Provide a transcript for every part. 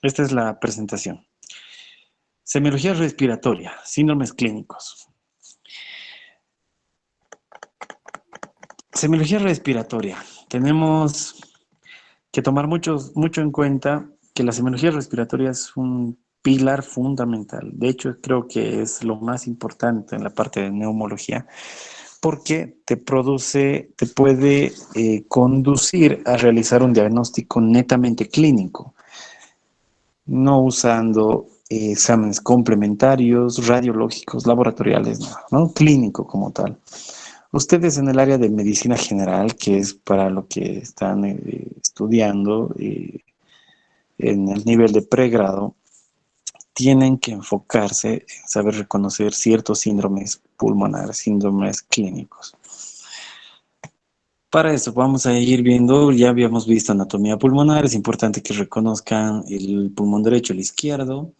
Esta es la presentación. Semiología respiratoria, síndromes clínicos. Semiología respiratoria. Tenemos que tomar mucho en cuenta que la semiología respiratoria es un pilar fundamental. De hecho, creo que es lo más importante en la parte de neumología, porque te puede conducir a realizar un diagnóstico netamente clínico, no usando exámenes complementarios, radiológicos, laboratoriales, no, clínico como tal. Ustedes en el área de medicina general, que es para lo que están estudiando en el nivel de pregrado, tienen que enfocarse en saber reconocer ciertos síndromes pulmonares, síndromes clínicos. Para eso vamos a ir viendo, ya habíamos visto anatomía pulmonar, es importante que reconozcan el pulmón derecho, el izquierdo,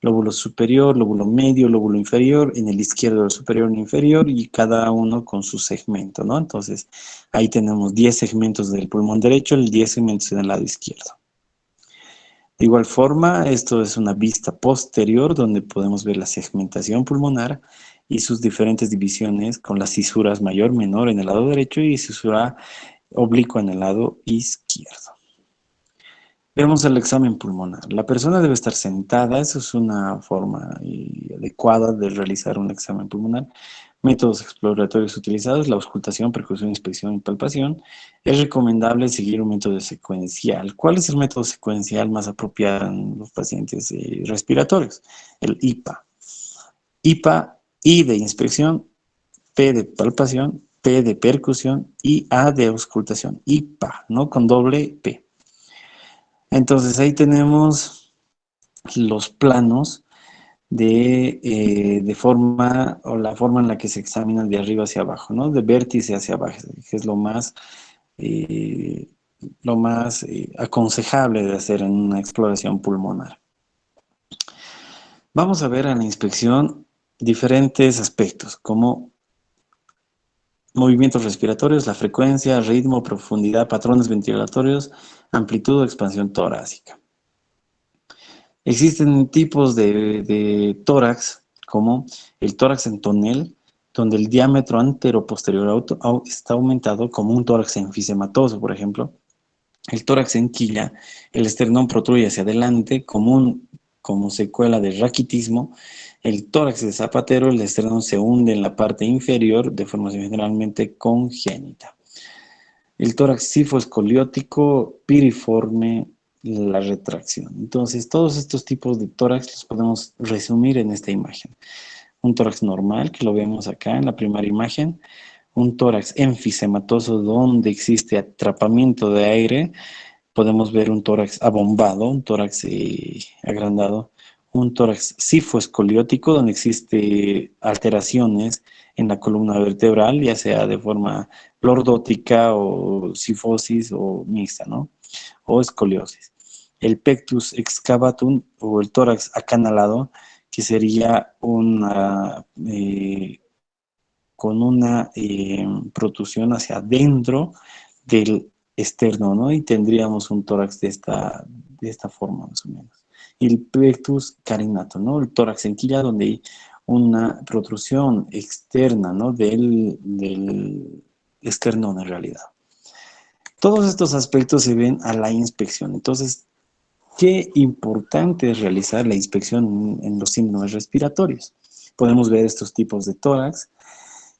lóbulo superior, lóbulo medio, lóbulo inferior, en el izquierdo, el superior, el inferior, y cada uno con su segmento, ¿no? Entonces, ahí tenemos 10 segmentos del pulmón derecho, el 10 segmentos en el lado izquierdo. De igual forma, esto es una vista posterior donde podemos ver la segmentación pulmonar y sus diferentes divisiones con las cisuras mayor, menor en el lado derecho y cisura oblicua en el lado izquierdo. Veamos el examen pulmonar. La persona debe estar sentada, eso es una forma adecuada de realizar un examen pulmonar. Métodos exploratorios utilizados, la auscultación, percusión, inspección y palpación. Es recomendable seguir un método secuencial. ¿Cuál es el método secuencial más apropiado en los pacientes respiratorios? El IPA. IPA, I de inspección, P de palpación, P de percusión y A de auscultación. IPA, ¿no? Con doble P. Entonces ahí tenemos los planos de forma o la forma en la que se examinan de arriba hacia abajo, ¿no? De vértice hacia abajo, que es eh, lo más aconsejable de hacer en una exploración pulmonar. Vamos a ver en la inspección diferentes aspectos, como movimientos respiratorios, la frecuencia, ritmo, profundidad, patrones ventilatorios, amplitud o expansión torácica. Existen tipos de tórax, como el tórax en tonel, donde el diámetro antero-posterior está aumentado, como un tórax enfisematoso, por ejemplo. El tórax en quilla, el esternón protruye hacia adelante, como secuela de raquitismo. El tórax de zapatero, el esternón se hunde en la parte inferior de formación generalmente congénita. El tórax sifoescoliótico, piriforme, la retracción. Entonces, todos estos tipos de tórax los podemos resumir en esta imagen. Un tórax normal, que lo vemos acá en la primera imagen. Un tórax enfisematoso, donde existe atrapamiento de aire. Podemos ver un tórax abombado, un tórax agrandado. Un tórax sifoescoliótico, donde existe alteraciones en la columna vertebral, ya sea de forma lordótica o sifosis o mixta, ¿no? O escoliosis. El pectus excavatum o el tórax acanalado, que sería con una protrusión hacia adentro del externo, ¿no? Y tendríamos un tórax de esta forma, más o menos. Y el pectus carinato, ¿no? El tórax en quilla, donde hay una protrusión externa, ¿no? Del esternón, en realidad. Todos estos aspectos se ven a la inspección. Entonces, qué importante es realizar la inspección en los síndromes respiratorios. Podemos ver estos tipos de tórax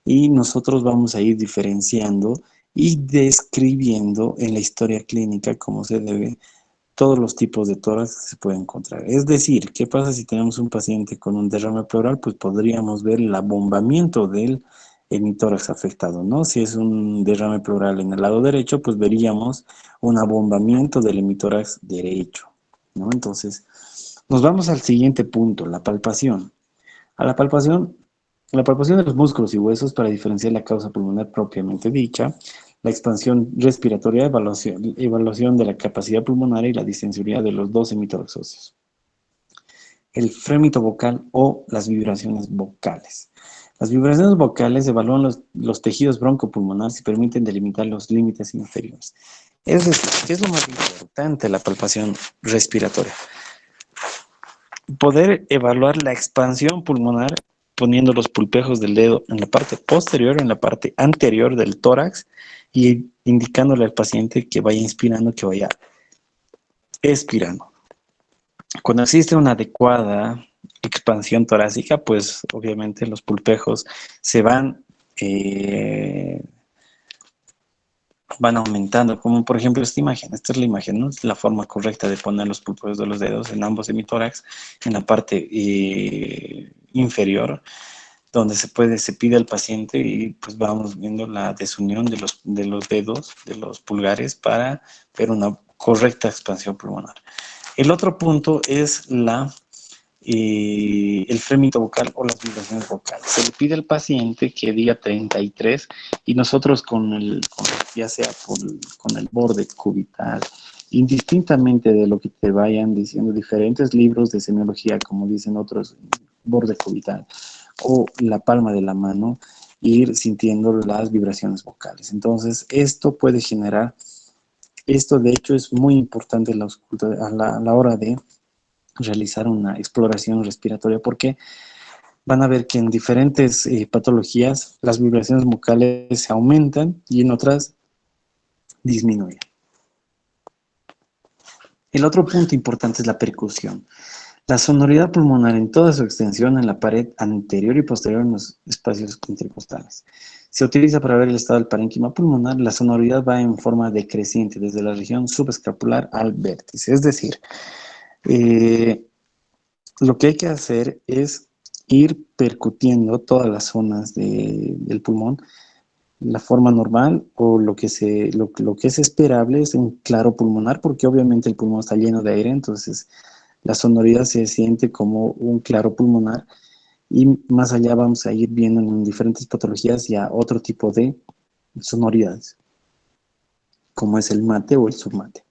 y nosotros vamos a ir diferenciando y describiendo en la historia clínica cómo se debe todos los tipos de tórax que se pueden encontrar. Es decir, ¿qué pasa si tenemos un paciente con un derrame pleural? Pues podríamos ver el abombamiento del hemitórax afectado, ¿no? Si es un derrame pleural en el lado derecho, pues veríamos un abombamiento del hemitórax derecho, ¿no? Entonces, nos vamos al siguiente punto, la palpación. A la palpación de los músculos y huesos para diferenciar la causa pulmonar propiamente dicha, la expansión respiratoria, evaluación de la capacidad pulmonar y la distensionalidad de los dos hemitórax óseos. El frémito vocal o las vibraciones vocales. Las vibraciones vocales evalúan los tejidos broncopulmonares y permiten delimitar los límites inferiores. Es decir, ¿qué es lo más importante de la palpación respiratoria? poder evaluar la expansión pulmonar poniendo los pulpejos del dedo en la parte posterior o en la parte anterior del tórax y indicándole al paciente que vaya inspirando, que vaya expirando. Cuando existe una adecuada expansión torácica, pues obviamente los pulpejos se van aumentando, como por ejemplo esta imagen. Esta es la imagen, ¿no? Es la forma correcta de poner los pulpejos de los dedos en ambos hemitórax, en la parte inferior, donde se pide al paciente y pues vamos viendo la desunión de los dedos, de los pulgares, para ver una correcta expansión pulmonar. El otro punto es el frémito vocal o las vibraciones vocales. Se le pide al paciente que diga 33 y nosotros ya sea con el borde cubital, indistintamente de lo que te vayan diciendo diferentes libros de semiología, como dicen otros, borde cubital, o la palma de la mano, ir sintiendo las vibraciones vocales. Entonces, esto puede generar, esto de hecho es muy importante a la hora de realizar una exploración respiratoria porque van a ver que en diferentes patologías las vibraciones vocales se aumentan y en otras disminuyen. El otro punto importante es la percusión. La sonoridad pulmonar en toda su extensión en la pared anterior y posterior en los espacios intercostales. Se utiliza para ver el estado del parénquima pulmonar. La sonoridad va en forma decreciente desde la región subescapular al vértice. Es decir, lo que hay que hacer es ir percutiendo todas las zonas del pulmón. La forma normal o lo que es esperable es un claro pulmonar, porque obviamente el pulmón está lleno de aire, entonces la sonoridad se siente como un claro pulmonar y más allá vamos a ir viendo en diferentes patologías ya otro tipo de sonoridades, como es el mate o el submate.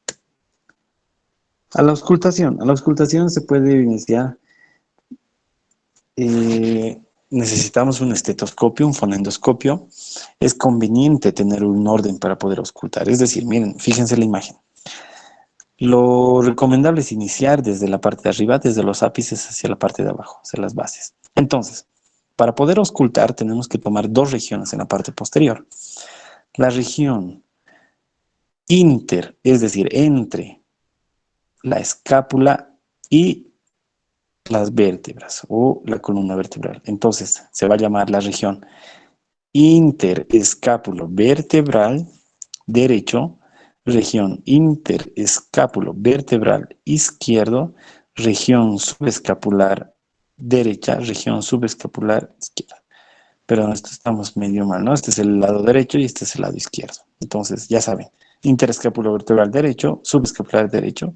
A la auscultación se puede iniciar. Necesitamos un estetoscopio, un fonendoscopio. Es conveniente tener un orden para poder auscultar. Es decir, miren, fíjense la imagen. Lo recomendable es iniciar desde la parte de arriba, desde los ápices hacia la parte de abajo, hacia las bases. Entonces, para poder auscultar tenemos que tomar dos regiones en la parte posterior. La región es decir, entre la escápula y las vértebras o la columna vertebral. Entonces, se va a llamar la región interescápulo vertebral derecho, región interescápulo vertebral izquierdo, región subescapular derecha, región subescapular izquierda. Pero esto estamos medio mal, ¿no? Este es el lado derecho y este es el lado izquierdo. Entonces, ya saben, interescápulo vertebral derecho, subescapular derecho,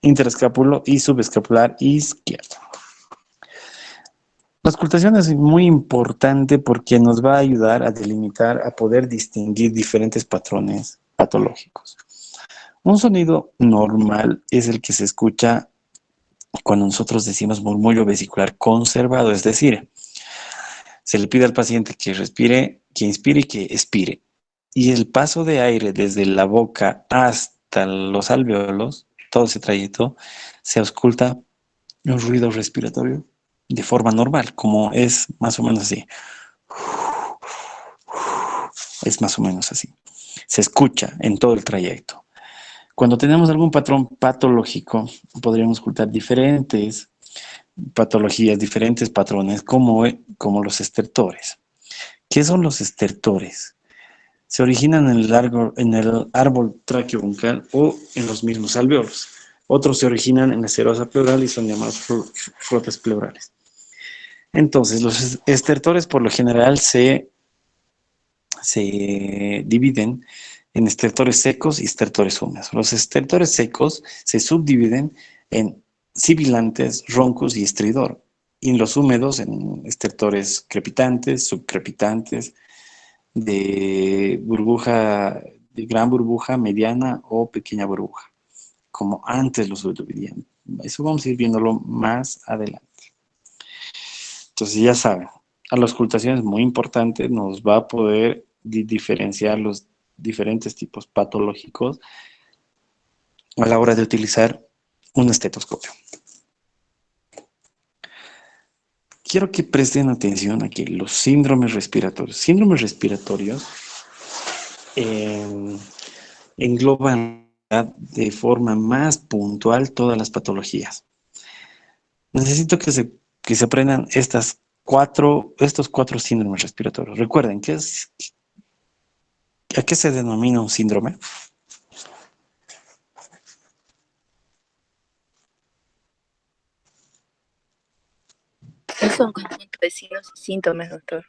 interescápulo y subescapular izquierdo. La auscultación es muy importante porque nos va a ayudar a delimitar, a poder distinguir diferentes patrones patológicos. Un sonido normal es el que se escucha cuando nosotros decimos murmullo vesicular conservado, es decir, se le pide al paciente que respire, que inspire y que expire. Y el paso de aire desde la boca hasta los alvéolos, todo ese trayecto, se ausculta un ruido respiratorio de forma normal, como es más o menos así. Es más o menos así. Se escucha en todo el trayecto. Cuando tenemos algún patrón patológico, podríamos ocultar diferentes patologías, diferentes patrones, como los estertores. ¿Qué son los estertores? Se originan en el árbol traqueobronquial o en los mismos alvéolos. Otros se originan en la serosa pleural y son llamados frotas pleurales. Entonces, los estertores por lo general se dividen en estertores secos y estertores húmedos. Los estertores secos se subdividen en sibilantes, roncus y estridor. Y en los húmedos en estertores crepitantes, subcrepitantes, de burbuja, de gran burbuja, mediana o pequeña burbuja, como antes los subdividían. Eso vamos a ir viéndolo más adelante. Entonces ya saben, a la auscultación es muy importante, nos va a poder diferenciar los diferentes tipos patológicos a la hora de utilizar un estetoscopio. quiero que presten atención a que los síndromes respiratorios. Síndromes respiratorios eh, engloban de forma más puntual todas las patologías. Necesito que se aprendan estos cuatro síndromes respiratorios. Recuerden, ¿a qué se denomina un síndrome? Es un conjunto de signos y síntomas, doctor.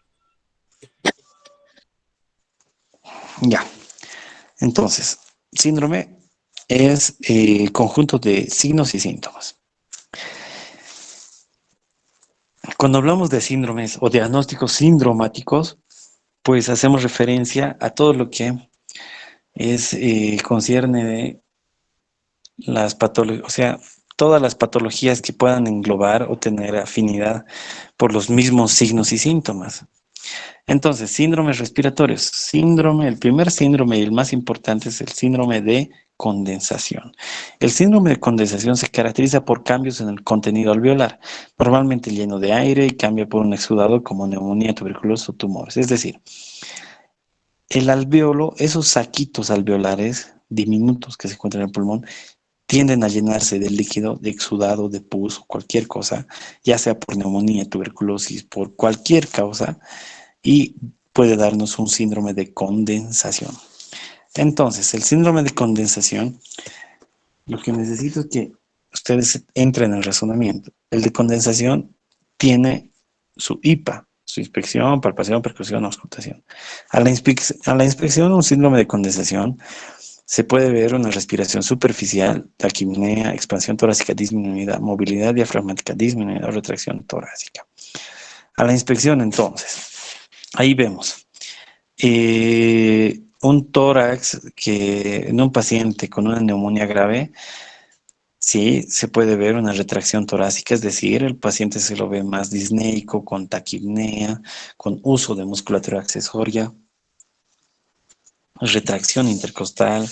Ya. Entonces, síndrome es conjunto de signos y síntomas. Cuando hablamos de síndromes o diagnósticos sindromáticos, pues hacemos referencia a todo lo que es concierne de las patologías, o sea, todas las patologías que puedan englobar o tener afinidad por los mismos signos y síntomas. Entonces, síndromes respiratorios. El primer síndrome y el más importante es el síndrome de condensación. El síndrome de condensación se caracteriza por cambios en el contenido alveolar, normalmente lleno de aire y cambia por un exudado como neumonía, tuberculosis o tumores. Es decir, el alveolo, esos saquitos alveolares diminutos que se encuentran en el pulmón, tienden a llenarse de líquido, de exudado, de pus o cualquier cosa, ya sea por neumonía, tuberculosis, por cualquier causa, y puede darnos un síndrome de condensación. Entonces, el síndrome de condensación, lo que necesito es que ustedes entren en el razonamiento. El de condensación tiene su IPA, su inspección, palpación, percusión, auscultación. A la inspección, un síndrome de condensación se puede ver una respiración superficial, taquipnea, expansión torácica disminuida, movilidad diafragmática disminuida, retracción torácica. A la inspección, entonces, ahí vemos un tórax que en un paciente con una neumonía grave, sí, se puede ver una retracción torácica, es decir, el paciente se lo ve más disneico, con taquipnea, con uso de musculatura accesoria, retracción intercostal,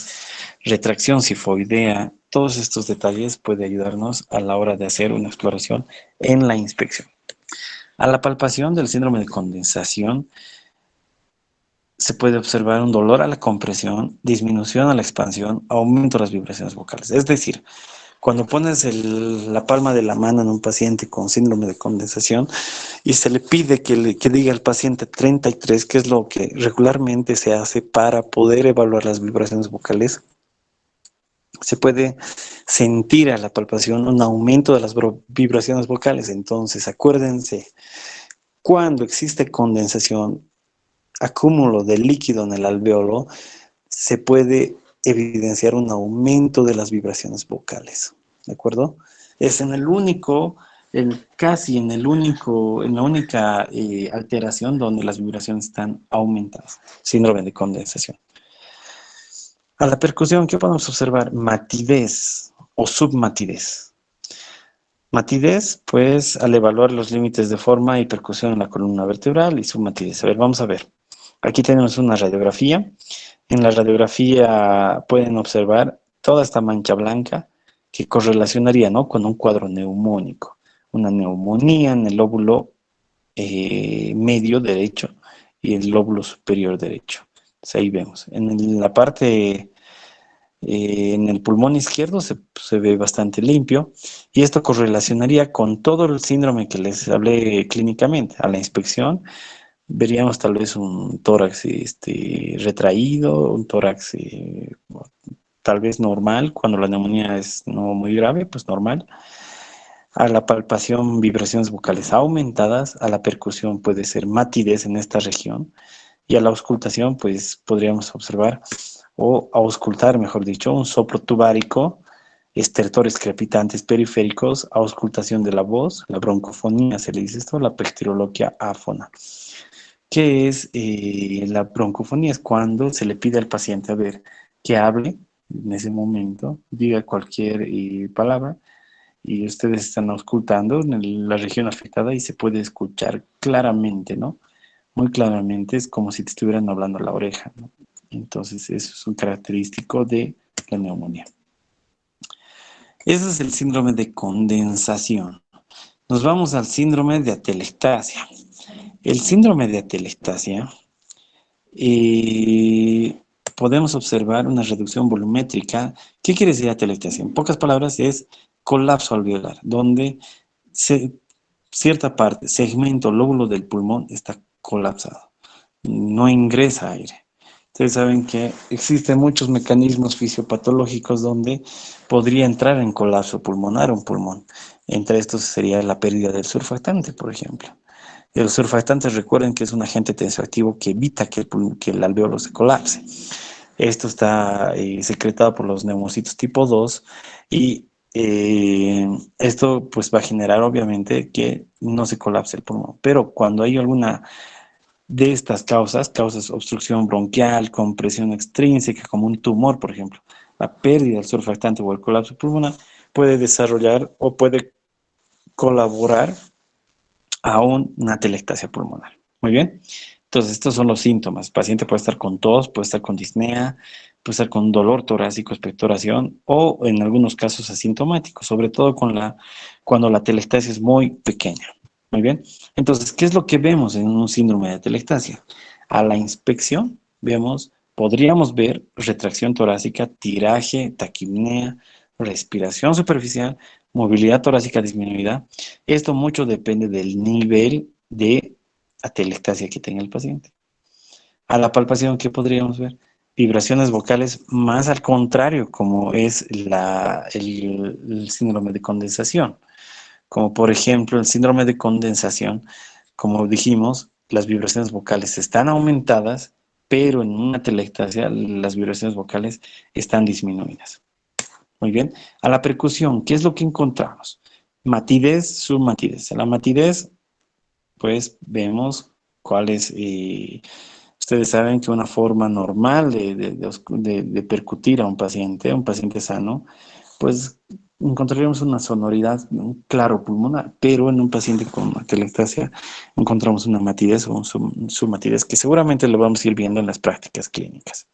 retracción sifoidea. Todos estos detalles pueden ayudarnos a la hora de hacer una exploración en la inspección. A la palpación del síndrome de condensación se puede observar un dolor a la compresión, disminución a la expansión, aumento de las vibraciones vocales. Es decir, cuando pones la palma de la mano en un paciente con síndrome de condensación y se le pide que diga al paciente 33, que es lo que regularmente se hace para poder evaluar las vibraciones vocales, se puede sentir a la palpación un aumento de las vibraciones vocales. Entonces, acuérdense, cuando existe condensación, acúmulo de líquido en el alveolo, se puede evidenciar un aumento de las vibraciones vocales. ¿De acuerdo? Es en el único, casi en el único, en la única alteración donde las vibraciones están aumentadas. Síndrome de condensación. A la percusión, ¿qué podemos observar? Matidez o submatidez. Matidez, pues, al evaluar los límites de forma y percusión en la columna vertebral y submatidez. A ver, vamos a ver. Aquí tenemos una radiografía. En la radiografía pueden observar toda esta mancha blanca que correlacionaría, ¿no?, con un cuadro neumónico. Una neumonía en el lóbulo medio derecho y el lóbulo superior derecho. Entonces ahí vemos. En la parte en el pulmón izquierdo se ve bastante limpio y esto correlacionaría con todo el síndrome que les hablé clínicamente. A la inspección veríamos tal vez un tórax retraído, un tórax tal vez normal, cuando la neumonía es no muy grave, pues normal. A la palpación, vibraciones vocales aumentadas, a la percusión puede ser matidez en esta región y a la auscultación pues podríamos observar o auscultar, mejor dicho, un soplo tubárico, estertores crepitantes periféricos, auscultación de la voz, la broncofonía, se le dice esto, la pectiroloquia áfona. ¿Qué es la broncofonía? Es cuando se le pide al paciente a ver que hable en ese momento, diga cualquier palabra y ustedes están auscultando en la región afectada y se puede escuchar claramente, ¿no? Muy claramente, es como si te estuvieran hablando a la oreja, ¿no? Entonces, eso es un característico de la neumonía. Ese es el síndrome de condensación. Nos vamos al síndrome de atelectasia. El síndrome de atelectasia, podemos observar una reducción volumétrica. ¿Qué quiere decir atelectasia? En pocas palabras, es colapso alveolar, donde cierta parte, segmento, lóbulo del pulmón está colapsado. No ingresa aire. Ustedes saben que existen muchos mecanismos fisiopatológicos donde podría entrar en colapso pulmonar un pulmón. Entre estos sería la pérdida del surfactante, por ejemplo. El surfactante, recuerden que es un agente tensioactivo que evita que el alveolo se colapse. Esto está secretado por los neumocitos tipo 2 y esto pues va a generar obviamente que no se colapse el pulmón. Pero cuando hay alguna de estas causas obstrucción bronquial, compresión extrínseca, como un tumor, por ejemplo, la pérdida del surfactante o el colapso pulmonar puede desarrollar o puede colaborar a una atelectasia pulmonar. Muy bien. Entonces, estos son los síntomas. El paciente puede estar con tos, puede estar con disnea, puede estar con dolor torácico, expectoración o en algunos casos asintomático, sobre todo cuando la atelectasia es muy pequeña. Muy bien. Entonces, ¿qué es lo que vemos en un síndrome de atelectasia? A la inspección podríamos ver retracción torácica, tiraje, taquipnea, respiración superficial, movilidad torácica disminuida. Esto mucho depende del nivel de atelectasia que tenga el paciente. A la palpación, ¿qué podríamos ver? Vibraciones vocales, más al contrario, como es el síndrome de condensación. Como por ejemplo el síndrome de condensación, como dijimos, las vibraciones vocales están aumentadas, pero en una atelectasia las vibraciones vocales están disminuidas. Muy bien. A la percusión, ¿qué es lo que encontramos? Matidez, submatidez. A la matidez, pues vemos cuál es. Ustedes saben que una forma normal de percutir a un paciente sano, pues encontraríamos una sonoridad, un claro pulmonar, pero en un paciente con atelectasia encontramos una matidez o un submatidez que seguramente lo vamos a ir viendo en las prácticas clínicas.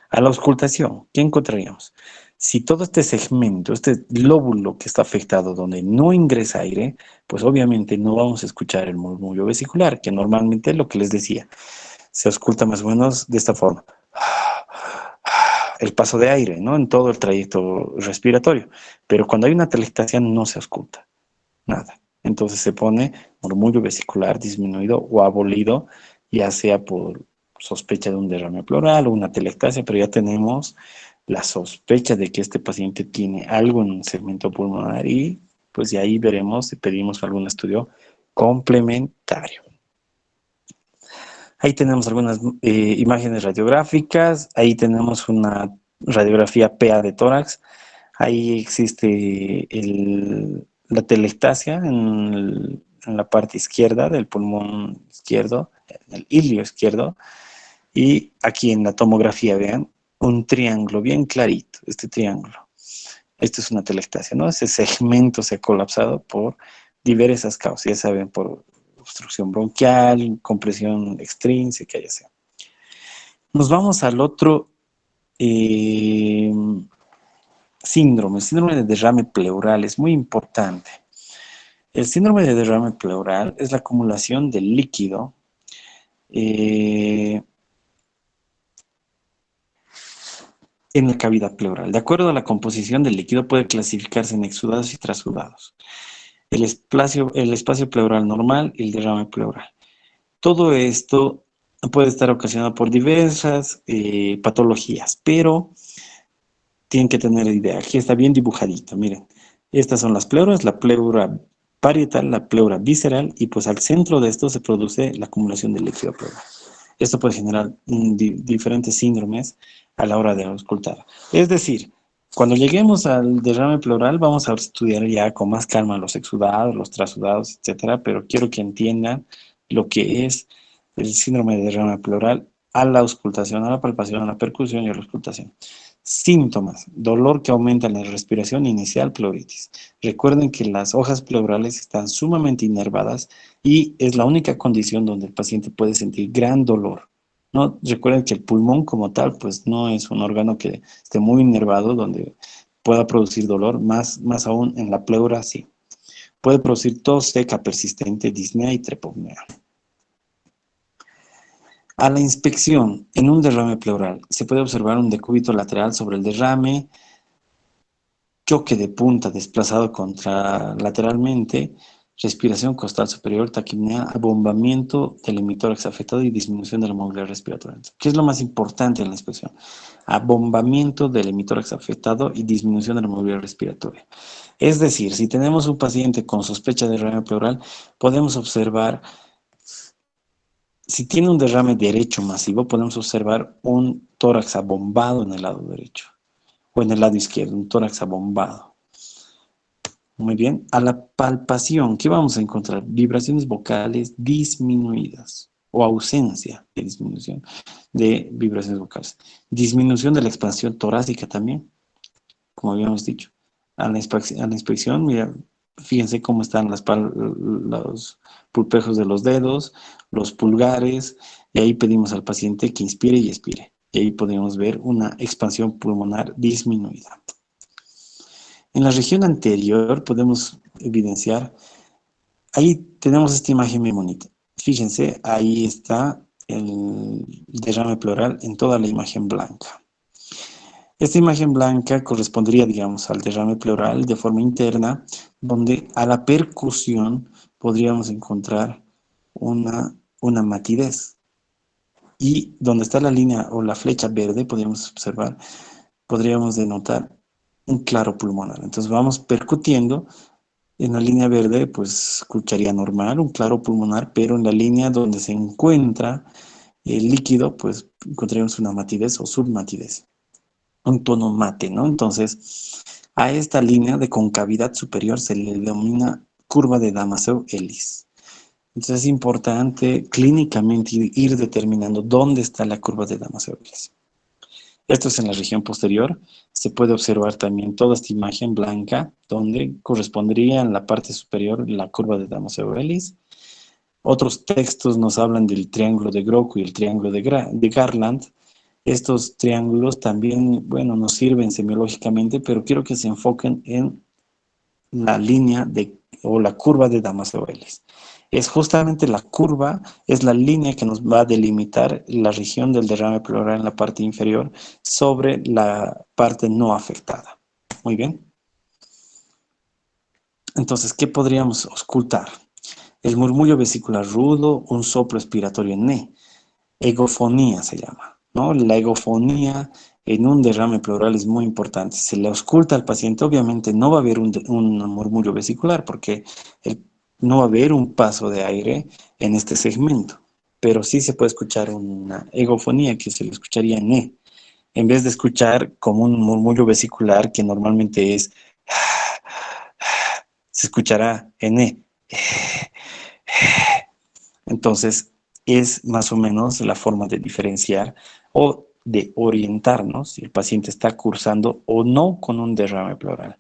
A la auscultación, ¿qué encontraríamos? Si todo este segmento, este lóbulo que está afectado donde no ingresa aire, pues obviamente no vamos a escuchar el murmullo vesicular, que normalmente es lo que les decía, se ausculta más o menos de esta forma. El paso de aire, ¿no? En todo el trayecto respiratorio. Pero cuando hay una atelectasia no se ausculta nada. Entonces se pone murmullo vesicular disminuido o abolido, ya sea por sospecha de un derrame pleural o una atelectasia, pero ya tenemos la sospecha de que este paciente tiene algo en un segmento pulmonar y pues de ahí veremos si pedimos algún estudio complementario. Ahí tenemos algunas imágenes radiográficas, ahí tenemos una radiografía PA de tórax, ahí existe la telectasia en la parte izquierda del pulmón izquierdo, en el ilio izquierdo, y aquí en la tomografía, vean, un triángulo bien clarito, este triángulo. Esto es una telectasia, ¿no? Ese segmento se ha colapsado por diversas causas, ya saben, por obstrucción bronquial, compresión extrínseca, ya sea. Nos vamos al otro síndrome, el síndrome de derrame pleural, es muy importante. El síndrome de derrame pleural es la acumulación de líquido en la cavidad pleural. De acuerdo a la composición del líquido puede clasificarse en exudados y trasudados. El espacio pleural normal y el derrame pleural. Todo esto puede estar ocasionado por diversas patologías, pero tienen que tener idea. Aquí está bien dibujadito, miren. Estas son las pleuras, la pleura parietal, la pleura visceral, y pues al centro de esto se produce la acumulación de líquido pleural. Esto puede generar diferentes síndromes a la hora de auscultar. Es decir, cuando lleguemos al derrame pleural vamos a estudiar ya con más calma los exudados, los trasudados, etcétera, pero quiero que entiendan lo que es el síndrome de derrame pleural a la auscultación, a la palpación, a la percusión y a la auscultación. Síntomas: dolor que aumenta en la respiración inicial, pleuritis. Recuerden que las hojas pleurales están sumamente inervadas y es la única condición donde el paciente puede sentir gran dolor. ¿No? Recuerden que el pulmón como tal, pues no es un órgano que esté muy inervado donde pueda producir dolor, más aún en la pleura sí. Puede producir tos seca persistente, disnea y trepopnea. A la inspección en un derrame pleural se puede observar un decúbito lateral sobre el derrame, choque de punta desplazado contralateralmente, respiración costal superior, taquipnea, abombamiento del hemitórax afectado y disminución de la movilidad respiratoria. ¿Qué es lo más importante en la inspección? Abombamiento del hemitórax afectado y disminución de la movilidad respiratoria. Es decir, si tenemos un paciente con sospecha de derrame pleural, podemos observar, si tiene un derrame derecho masivo, podemos observar un tórax abombado en el lado derecho o en el lado izquierdo, un tórax abombado. Muy bien, a la palpación, ¿qué vamos a encontrar? Vibraciones vocales disminuidas o ausencia de disminución de vibraciones vocales. Disminución de la expansión torácica también, como habíamos dicho. A la inspección, mira, fíjense cómo están los pulpejos de los dedos, los pulgares, y ahí pedimos al paciente que inspire y expire. Y ahí podemos ver una expansión pulmonar disminuida. En la región anterior podemos evidenciar, ahí tenemos esta imagen muy bonita. Fíjense, ahí está el derrame pleural en toda la imagen blanca. Esta imagen blanca correspondería, digamos, al derrame pleural de forma interna, donde a la percusión podríamos encontrar una matidez. Y donde está la línea o la flecha verde, podríamos observar, podríamos denotar un claro pulmonar. Entonces vamos percutiendo. En la línea verde, pues escucharía normal, un claro pulmonar, pero en la línea donde se encuentra el líquido, pues encontraríamos una matidez o submatidez, un tono mate, ¿no? Entonces, a esta línea de concavidad superior se le denomina curva de Damasio-Ellis. Entonces es importante clínicamente ir determinando dónde está la curva de Damasio-Ellis. Esto es en la región posterior. Se puede observar también toda esta imagen blanca, donde correspondería en la parte superior la curva de Damasio-Ellis. Otros textos nos hablan del triángulo de Groco y el triángulo de Garland. Estos triángulos también, bueno, nos sirven semiológicamente, pero quiero que se enfoquen en la línea o la curva de Damasio-Ellis. Es justamente la curva, es la línea que nos va a delimitar la región del derrame pleural en la parte inferior sobre la parte no afectada. Muy bien. Entonces, ¿qué podríamos ocultar? El murmullo vesicular rudo, un soplo expiratorio en E. Egofonía se llama, ¿no? La egofonía en un derrame pleural es muy importante. Se le ausculta al paciente, obviamente no va a haber un murmullo vesicular porque no va a haber un paso de aire en este segmento, pero sí se puede escuchar una egofonía que se le escucharía en E, en vez de escuchar como un murmullo vesicular que normalmente es, se escuchará en E. Entonces, es más o menos la forma de diferenciar o de orientarnos si el paciente está cursando o no con un derrame pleural.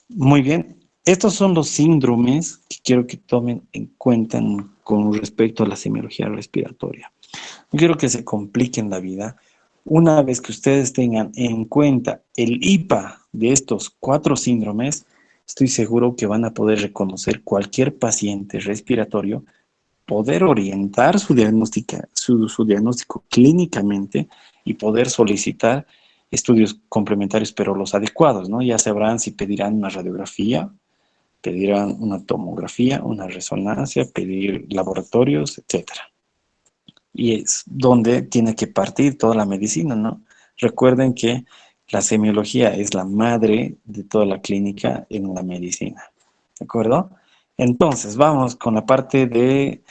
Muy bien, estos son los síndromes que quiero que tomen en cuenta con respecto a la semiología respiratoria. No quiero que se compliquen la vida. Una vez que ustedes tengan en cuenta el IPA de estos 4 síndromes, estoy seguro que van a poder reconocer cualquier paciente respiratorio, poder orientar su diagnóstico clínicamente y poder solicitar estudios complementarios, pero los adecuados, ¿no? Ya sabrán si pedirán una radiografía, pedirán una tomografía, una resonancia, pedir laboratorios, etcétera. Y es donde tiene que partir toda la medicina, ¿no? Recuerden que la semiología es la madre de toda la clínica en la medicina, ¿de acuerdo? Entonces, vamos con la parte de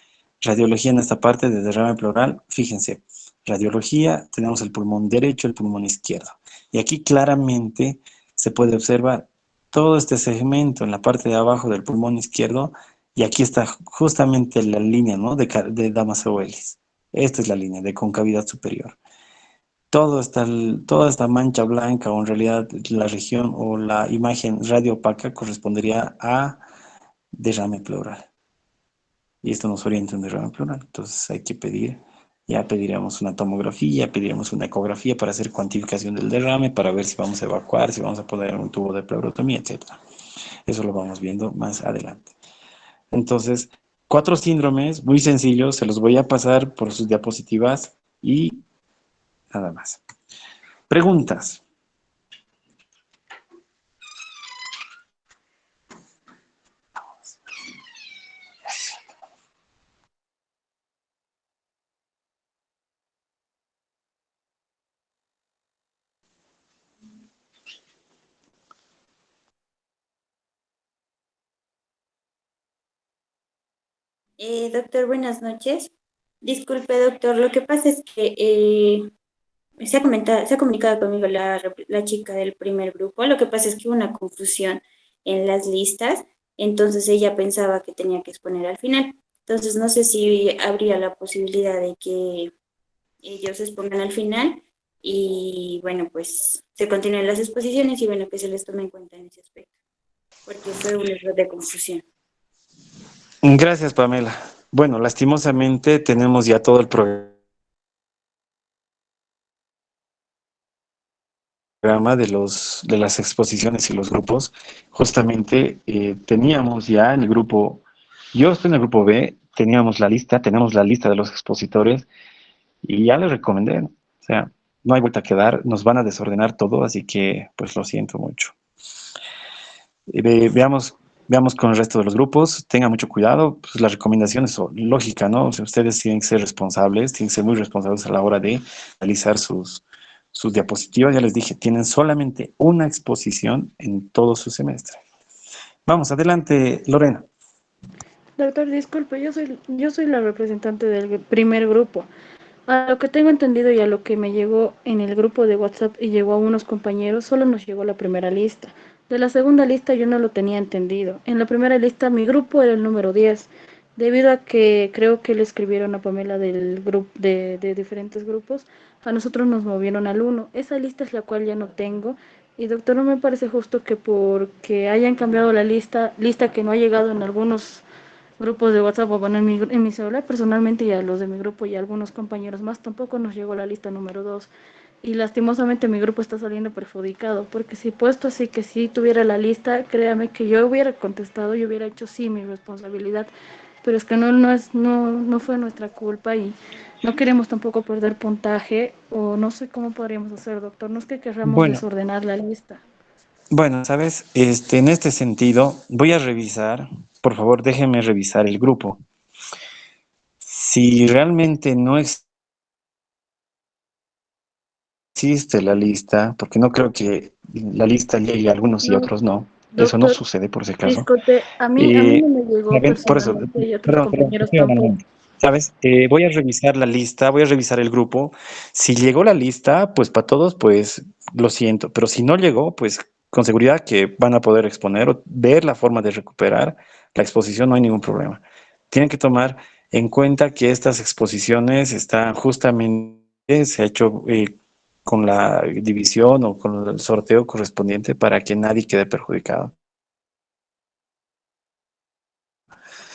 radiología en esta parte de derrame pleural. Fíjense, radiología, tenemos el pulmón derecho, el pulmón izquierdo. Y aquí claramente se puede observar todo este segmento en la parte de abajo del pulmón izquierdo, y aquí está justamente la línea, ¿no? de Damasio-Ellis. Esta es la línea de concavidad superior. Toda esta mancha blanca, o en realidad la región o la imagen radioopaca, correspondería a derrame pleural. Y esto nos orienta a un derrame pleural. Entonces hay que pedir, ya pediremos una tomografía, pediremos una ecografía para hacer cuantificación del derrame, para ver si vamos a evacuar, si vamos a poner un tubo de pleurotomía, etc. Eso lo vamos viendo más adelante. Entonces, 4 síndromes muy sencillos, se los voy a pasar por sus diapositivas y nada más. Preguntas. Doctor, buenas noches. Disculpe, doctor, lo que pasa es que se ha comunicado conmigo la chica del primer grupo. Lo que pasa es que hubo una confusión en las listas, entonces ella pensaba que tenía que exponer al final. Entonces no sé si habría la posibilidad de que ellos expongan al final y bueno, pues se continúen las exposiciones y bueno, que se les tome en cuenta en ese aspecto, porque fue un error de confusión. Gracias, Pamela. Bueno, lastimosamente tenemos ya todo el programa de las exposiciones y los grupos. Justamente teníamos ya en el grupo, yo estoy en el grupo B, tenemos la lista de los expositores y ya les recomendé, ¿no? O sea, no hay vuelta a quedar, nos van a desordenar todo, así que pues lo siento mucho. Veamos con el resto de los grupos, tengan mucho cuidado, pues las recomendaciones son lógicas, ¿no? O sea, ustedes tienen que ser responsables, tienen que ser muy responsables a la hora de realizar sus diapositivas. Ya les dije, tienen solamente una exposición en todo su semestre. Vamos, adelante, Lorena. Doctor, disculpe, yo soy la representante del primer grupo. A lo que tengo entendido y a lo que me llegó en el grupo de WhatsApp y llegó a unos compañeros, solo nos llegó la primera lista. De la segunda lista yo no lo tenía entendido. En la primera lista mi grupo era el número 10, debido a que creo que le escribieron a Pamela del grupo de diferentes grupos, a nosotros nos movieron al uno. Esa lista es la cual ya no tengo. Y doctor, no me parece justo que porque hayan cambiado la lista que no ha llegado en algunos grupos de WhatsApp o bueno, en mi celular personalmente y a los de mi grupo y a algunos compañeros más tampoco nos llegó la lista número 2 y lastimosamente mi grupo está saliendo perjudicado porque si puesto así que si tuviera la lista, créame que yo hubiera contestado, yo hubiera hecho sí mi responsabilidad, pero es que no fue nuestra culpa y no queremos tampoco perder puntaje o no sé cómo podríamos hacer, doctor, no es que querramos Bueno, desordenar la lista. bueno, sabes, en este sentido, voy a revisar, por favor, déjenme revisar el grupo. Si realmente no existe la lista, porque no creo que la lista llegue a algunos y No, otros no, eso no doctor, sucede por si acaso. disculpe, a mí no me llegó Por eso, personalmente y otros compañeros estoy tampoco. hablando. ¿Sabes? Voy a revisar la lista, voy a revisar el grupo. Si llegó la lista, pues para todos, pues lo siento. Pero si no llegó, pues con seguridad que van a poder exponer o ver la forma de recuperar la exposición, no hay ningún problema. Tienen que tomar en cuenta que estas exposiciones están justamente, se ha hecho con la división o con el sorteo correspondiente para que nadie quede perjudicado.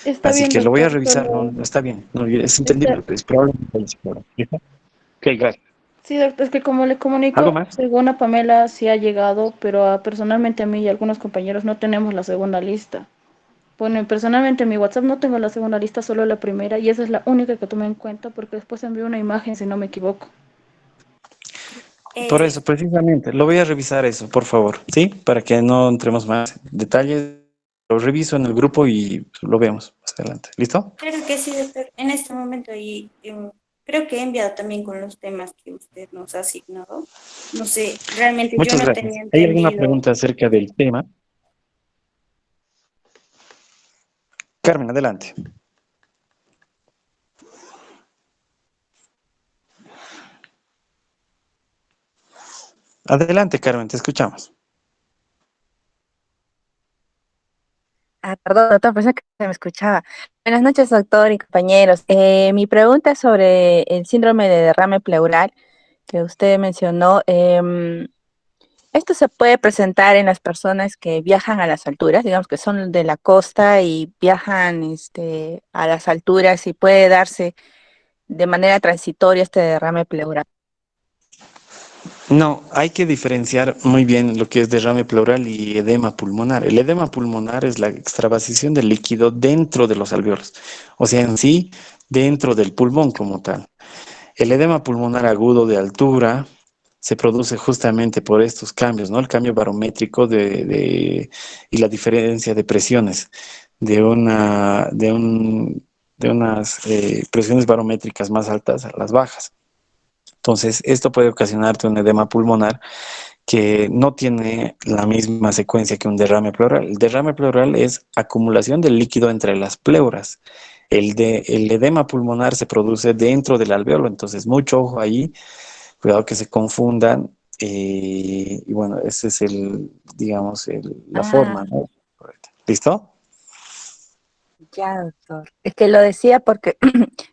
Está Así bien, que lo voy a doctor, revisar, no, solo no está bien, no, es está, entendible, es probablemente haya sido. ¿Listo? Ok, gracias. sí, doctor, es que como le ¿Algo comunico, más? según a Pamela sí ha llegado, pero personalmente a mí y a algunos compañeros no tenemos la segunda lista. Bueno, personalmente en mi WhatsApp no tengo la segunda lista, solo la primera, y esa es la única que tomé en cuenta porque después envió una imagen, si no me equivoco. Por eso, precisamente, lo voy a revisar eso, por favor, ¿sí? Para que no entremos más detalles, lo reviso en el grupo y lo vemos más adelante. ¿Listo? Claro que sí, doctor. En este momento ahí creo que he enviado también con los temas que usted nos ha asignado. No sé, realmente yo Muchas no gracias. tenía ¿Hay alguna entendido. pregunta acerca del tema? Carmen, adelante. Adelante, Carmen, te escuchamos. Perdón, doctor, pensé que se me escuchaba. Buenas noches, doctor y compañeros. Mi pregunta es sobre el síndrome de derrame pleural que usted mencionó. ¿Esto se puede presentar en las personas que viajan a las alturas, digamos que son de la costa y viajan a las alturas y puede darse de manera transitoria este derrame pleural? No, hay que diferenciar muy bien lo que es derrame pleural y edema pulmonar. El edema pulmonar es la extravasición del líquido dentro de los alveolos, o sea, en sí, dentro del pulmón como tal. El edema pulmonar agudo de altura se produce justamente por estos cambios, ¿no? El cambio barométrico y la diferencia de presiones de de unas presiones barométricas más altas a las bajas. Entonces, esto puede ocasionarte un edema pulmonar que no tiene la misma secuencia que un derrame pleural. El derrame pleural es acumulación del líquido entre las pleuras. El edema pulmonar se produce dentro del alveolo, entonces mucho ojo ahí, cuidado que se confundan. Y bueno, ese es digamos, la Ah, forma, ¿no? Correcto. ¿Listo? ya, doctor. Es que lo decía porque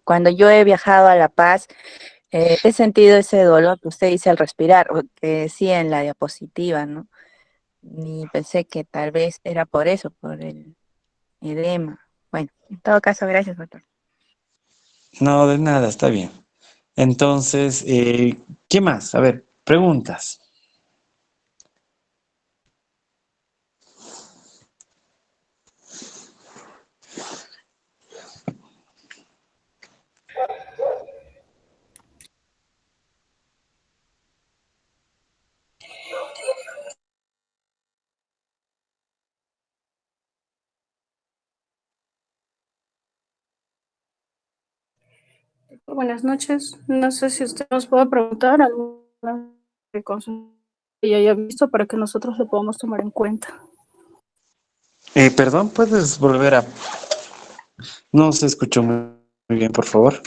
cuando yo he viajado a La Paz, he sentido ese dolor que usted dice al respirar, o que decía en la diapositiva, ¿no? Y pensé que tal vez era por eso, por el edema. Bueno, en todo caso, gracias, doctor. No, de nada, está bien. Entonces, ¿qué más? A ver, preguntas. Buenas noches. No sé si usted nos puede preguntar alguna cosa que haya visto para que nosotros lo podamos tomar en cuenta. Perdón, ¿puedes volver a... No se escuchó muy bien, por favor.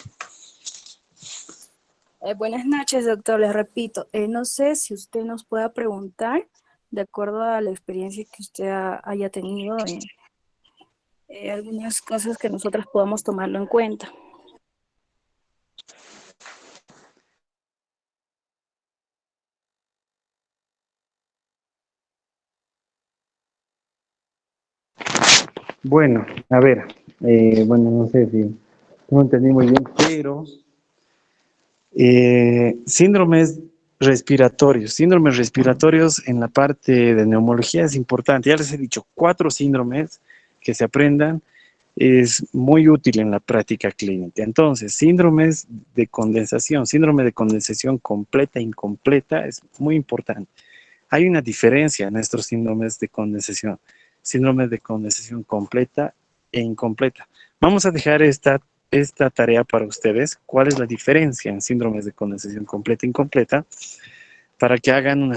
Buenas noches, doctor. Les repito, no sé si usted nos pueda preguntar, de acuerdo a la experiencia que usted haya tenido, algunas cosas que nosotros podamos tomarlo en cuenta. Bueno, a ver, bueno, no sé si no entendí muy bien, pero síndromes respiratorios en la parte de neumología es importante. Ya les he dicho, 4 síndromes que se aprendan es muy útil en la práctica clínica. Entonces, síndrome de condensación completa e incompleta es muy importante. Hay una diferencia en estos síndromes de condensación. Síndrome de condensación completa e incompleta. Vamos a dejar esta tarea para ustedes. ¿Cuál es la diferencia en síndromes de condensación completa e incompleta? Para que hagan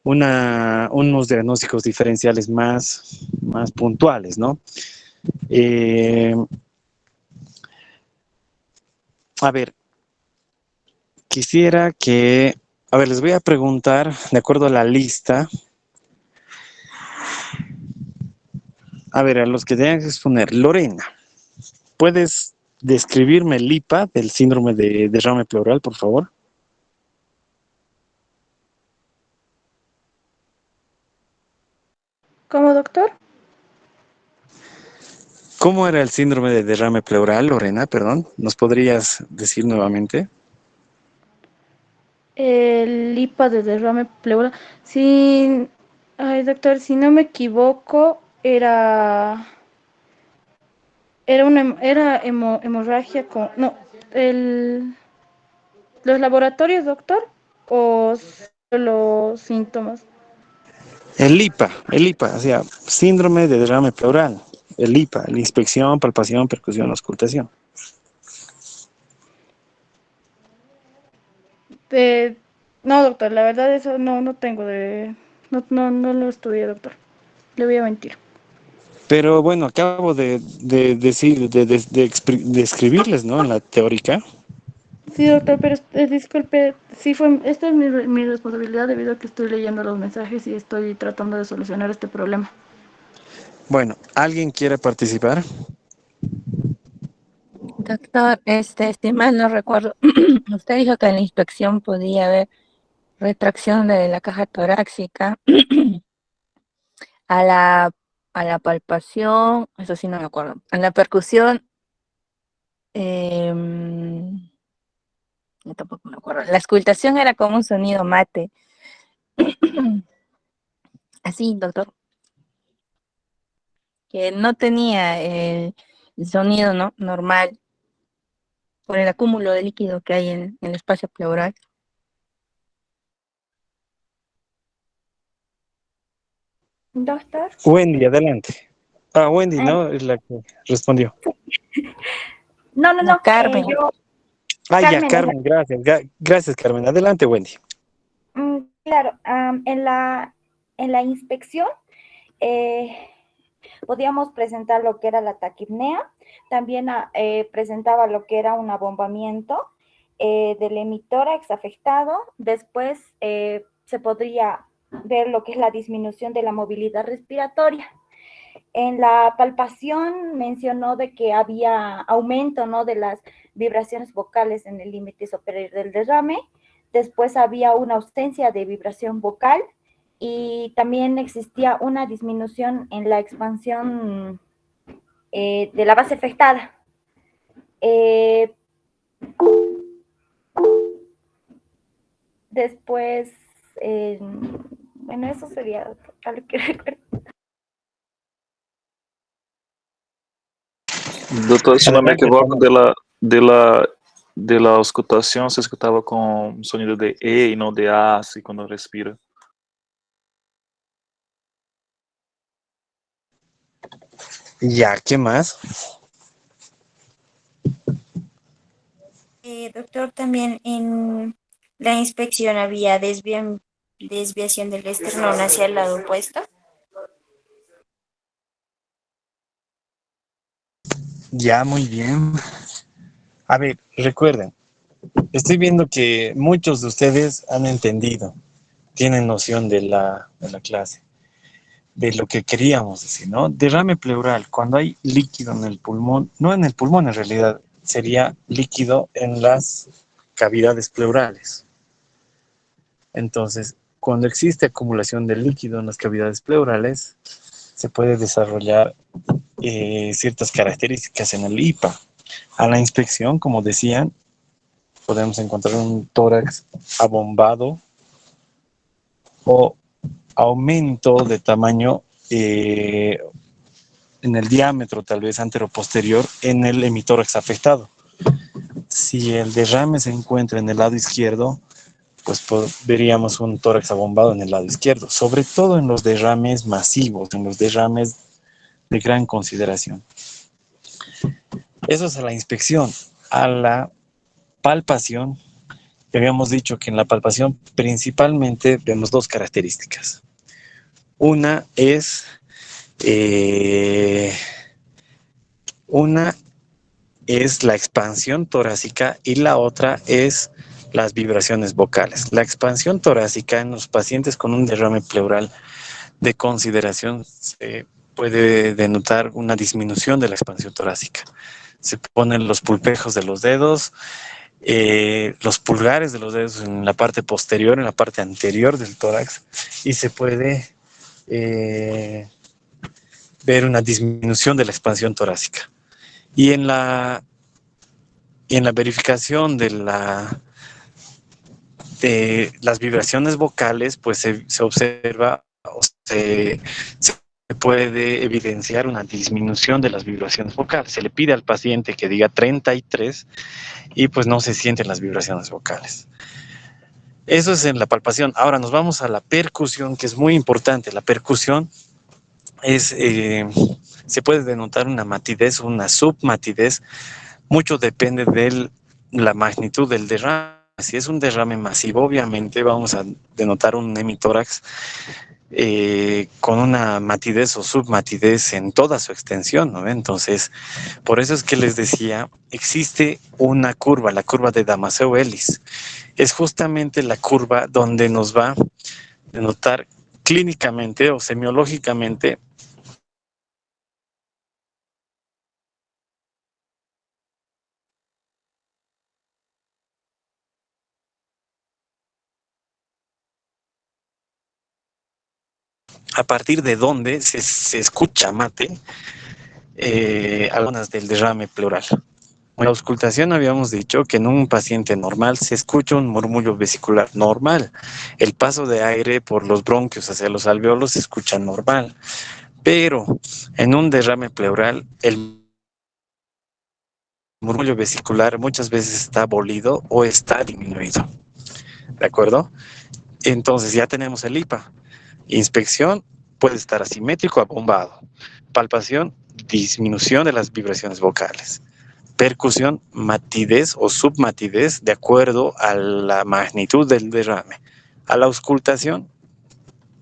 unos diagnósticos diferenciales más puntuales, ¿no? Eh, a ver, quisiera que, a ver, les voy a preguntar, de acuerdo a la lista, a ver, a los que tengan que exponer, Lorena, ¿puedes describirme el IPA del síndrome de derrame pleural, por favor? ¿Cómo, doctor? ¿Cómo era el síndrome de derrame pleural, Lorena? Perdón, ¿nos podrías decir nuevamente? El IPA de derrame pleural. Sí, ay, doctor, si no me equivoco, era hemorragia con, no, el, los laboratorios, doctor, o solo síntomas. El IPA, o sea, síndrome de derrame pleural, el IPA, la inspección, palpación, percusión, auscultación. De, no, doctor, la verdad eso no tengo no lo estudié, doctor. Le voy a mentir. Pero bueno, acabo de decir, de escribirles, ¿no? En la teórica. Sí, doctor, pero disculpe, sí esta es mi responsabilidad debido a que estoy leyendo los mensajes y estoy tratando de solucionar este problema. Bueno, ¿alguien quiere participar? Doctor, si mal no recuerdo, usted dijo que en la inspección podía haber retracción de la caja torácica a la, a la palpación, eso sí no me acuerdo, a la percusión, em, Yo tampoco me acuerdo. La auscultación era como un sonido mate. Así, doctor. Que no tenía el sonido, ¿no? Normal por el acúmulo de líquido que hay en el espacio pleural. Doctor. Wendy, adelante. Ah, Wendy, Eh, ¿no? Es la que respondió. No, Carmen. yo, Ah, ya, Carmen, Carmen, gracias. Gracias, Carmen. Adelante, Wendy. Claro, en la inspección eh, podíamos presentar lo que era la taquipnea, también presentaba lo que era un abombamiento del hemitórax afectado, después se podría ver lo que es la disminución de la movilidad respiratoria. En la palpación mencionó de que había aumento, ¿no?, de las vibraciones vocales en el límite superior del derrame. Después había una ausencia de vibración vocal y también existía una disminución en la expansión de la base afectada. Eh, después, bueno, eso sería algo que recuerdo. Doutor, se não me Adelante, equivoco, Carmen. de la auscultação, você escutava com sonido de E e não de A, assim, quando respira. Ya, ¿qué más? Doctor, también en la inspección había desviación del esternón hacia el lado opuesto. Ya, muy bien. A ver, recuerden, estoy viendo que muchos de ustedes han entendido, tienen noción de la clase, de lo que queríamos decir, ¿no? Derrame pleural, cuando hay líquido en el pulmón, no en el pulmón en realidad, sería líquido en las cavidades pleurales. Entonces, cuando existe acumulación de líquido en las cavidades pleurales, se puede desarrollar ciertas características en el IPA. A la inspección, como decían, podemos encontrar un tórax abombado o aumento de tamaño en el diámetro, tal vez anteroposterior, en el hemitórax afectado. Si el derrame se encuentra en el lado izquierdo, pues veríamos un tórax abombado en el lado izquierdo, sobre todo en los derrames masivos, en los derrames de gran consideración. Eso es a la inspección. A la palpación, habíamos dicho que en la palpación principalmente vemos dos características. Una es la expansión torácica y la otra es las vibraciones vocales. La expansión torácica en los pacientes con un derrame pleural de consideración se puede denotar una disminución de la expansión torácica. Se ponen los pulpejos de los dedos, los pulgares de los dedos en la parte posterior, en la parte anterior del tórax, y se puede ver una disminución de la expansión torácica. Y en la verificación de las vibraciones vocales, pues se observa o se puede evidenciar una disminución de las vibraciones vocales. Se le pide al paciente que diga 33 y pues no se sienten las vibraciones vocales. Eso es en la palpación. Ahora nos vamos a la percusión, que es muy importante. La percusión se puede denotar una matidez o una submatidez. Mucho depende de la magnitud del derrame. Si es un derrame masivo, obviamente vamos a denotar un hemitórax con una matidez o submatidez en toda su extensión, ¿no? Entonces, por eso es que les decía, existe una curva, la curva de Damasio-Ellis. Es justamente la curva donde nos va a denotar clínicamente o semiológicamente a partir de donde se escucha mate algunas del derrame pleural. En la auscultación habíamos dicho que en un paciente normal se escucha un murmullo vesicular normal. El paso de aire por los bronquios hacia los alveolos se escucha normal. Pero en un derrame pleural, el murmullo vesicular muchas veces está abolido o está disminuido. ¿De acuerdo? Entonces ya tenemos el IPA. Inspección puede estar asimétrico, abombado. Palpación, disminución de las vibraciones vocales. Percusión, matidez o submatidez de acuerdo a la magnitud del derrame. A la auscultación,